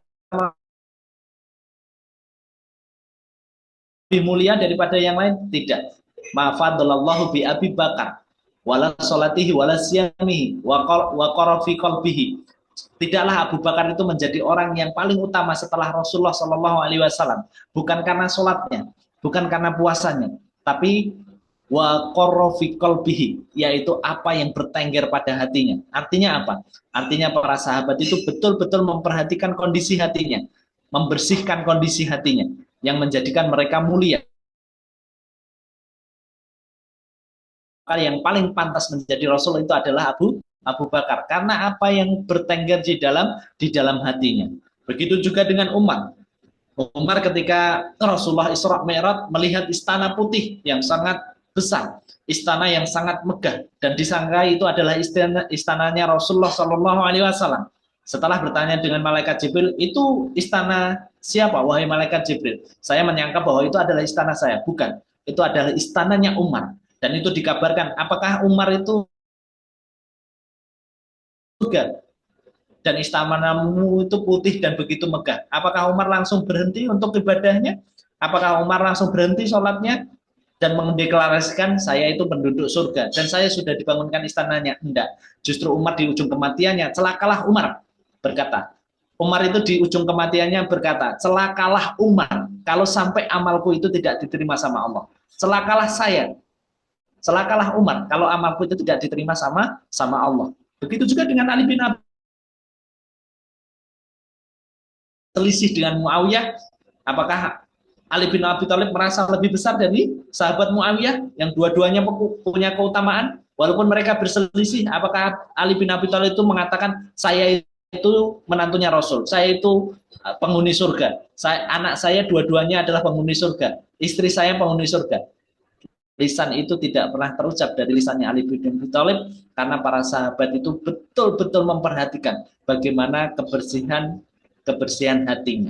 lebih mulia daripada yang lain? Tidak. Ma'fadallahu bi Abi Bakar wala salatihi wala siyamihi wa qara fi qalbihi. Tidaklah Abu Bakar itu menjadi orang yang paling utama setelah Rasulullah Shallallahu Alaihi Wasallam, bukan karena sholatnya, bukan karena puasanya, tapi wa qara fi qalbihi, yaitu apa yang bertengger pada hatinya. Artinya apa? Artinya para sahabat itu betul-betul memperhatikan kondisi hatinya, membersihkan kondisi hatinya, yang menjadikan mereka mulia. Yang paling pantas menjadi Rasul itu adalah Abu Bakar, karena apa yang bertengger di dalam hatinya. Begitu juga dengan Umar. Umar ketika Rasulullah Isra Mi'raj melihat istana putih yang sangat besar, istana yang sangat megah, dan disangka itu adalah istananya Rasulullah Shallallahu Alaihi Wasallam. Setelah bertanya dengan malaikat Jibril, itu istana siapa, wahai malaikat Jibril? Saya menyangka bahwa itu adalah istana saya. Bukan, itu adalah istananya Umar. Dan itu dikabarkan, apakah Umar itu surga dan istanamu itu putih dan begitu megah? Apakah Umar langsung berhenti untuk ibadahnya? Apakah Umar langsung berhenti sholatnya dan mendeklarasikan saya itu penduduk surga dan saya sudah dibangunkan istananya? Enggak. Justru Umar di ujung kematiannya, celakalah Umar, berkata. Umar itu di ujung kematiannya berkata, celakalah Umar kalau sampai amalku itu tidak diterima sama Allah. Celakalah saya. Celakalah Umar kalau amalku itu tidak diterima sama Allah. Begitu juga dengan Ali bin Abi selisih dengan Muawiyah. Apakah Ali bin Abi Thalib merasa lebih besar dari sahabat Muawiyah yang dua-duanya punya keutamaan? Walaupun mereka berselisih, apakah Ali bin Abi Thalib itu mengatakan saya itu menantunya Rasul, saya itu penghuni surga, anak saya dua-duanya adalah penghuni surga, istri saya penghuni surga? Lisan itu tidak pernah terucap dari lisannya Ali bin Abi Thalib, karena para sahabat itu betul-betul memperhatikan bagaimana kebersihan hatinya.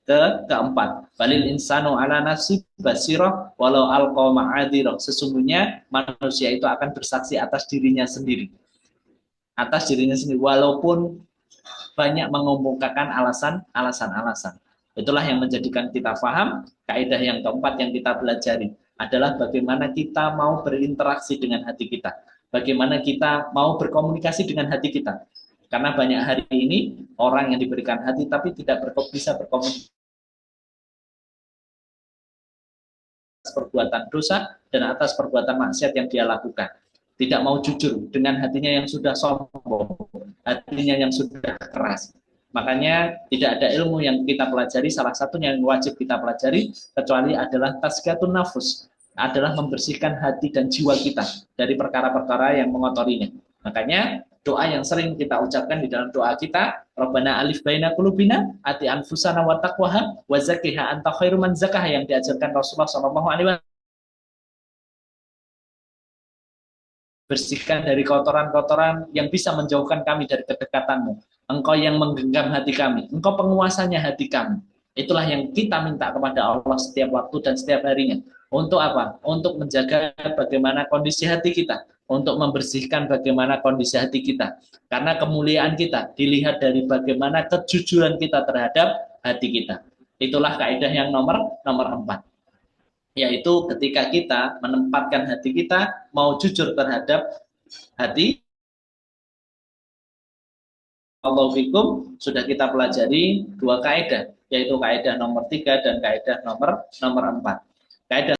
Keempat, balil insanu ala nafsi basirah walau alqa ma'adirah. Sesungguhnya manusia itu akan bersaksi atas dirinya sendiri. Atas dirinya sendiri, walaupun banyak mengemukakan alasan-alasan. Itulah yang menjadikan kita paham. Kaidah yang keempat yang kita pelajari adalah bagaimana kita mau berinteraksi dengan hati kita, bagaimana kita mau berkomunikasi dengan hati kita. Karena banyak hari ini orang yang diberikan hati tapi tidak bisa berkomunikasi atas perbuatan dosa dan atas perbuatan maksiat yang dia lakukan. Tidak mau jujur dengan hatinya yang sudah sombong, hatinya yang sudah keras. Makanya tidak ada ilmu yang kita pelajari, salah satunya yang wajib kita pelajari, kecuali adalah tazkiyatun nafus, adalah membersihkan hati dan jiwa kita dari perkara-perkara yang mengotorinya. Makanya doa yang sering kita ucapkan di dalam doa kita, Rabbana alif baina qulubina ati anfusana wa taqwaha wa zakkiha anta khairu man zakkaha, yang diajarkan Rasulullah SAW bersihkan dari kotoran-kotoran yang bisa menjauhkan kami dari kedekatanmu. Engkau yang menggenggam hati kami, engkau penguasanya hati kami. Itulah yang kita minta kepada Allah setiap waktu dan setiap harinya. Untuk apa? Untuk menjaga bagaimana kondisi hati kita, untuk membersihkan bagaimana kondisi hati kita. Karena kemuliaan kita dilihat dari bagaimana kejujuran kita terhadap hati kita. Itulah kaidah yang nomor 4, yaitu ketika kita menempatkan hati kita mau jujur terhadap hati Allah fikum, sudah kita pelajari dua kaidah, yaitu kaidah nomor 3 dan kaidah nomor 4. Kaidah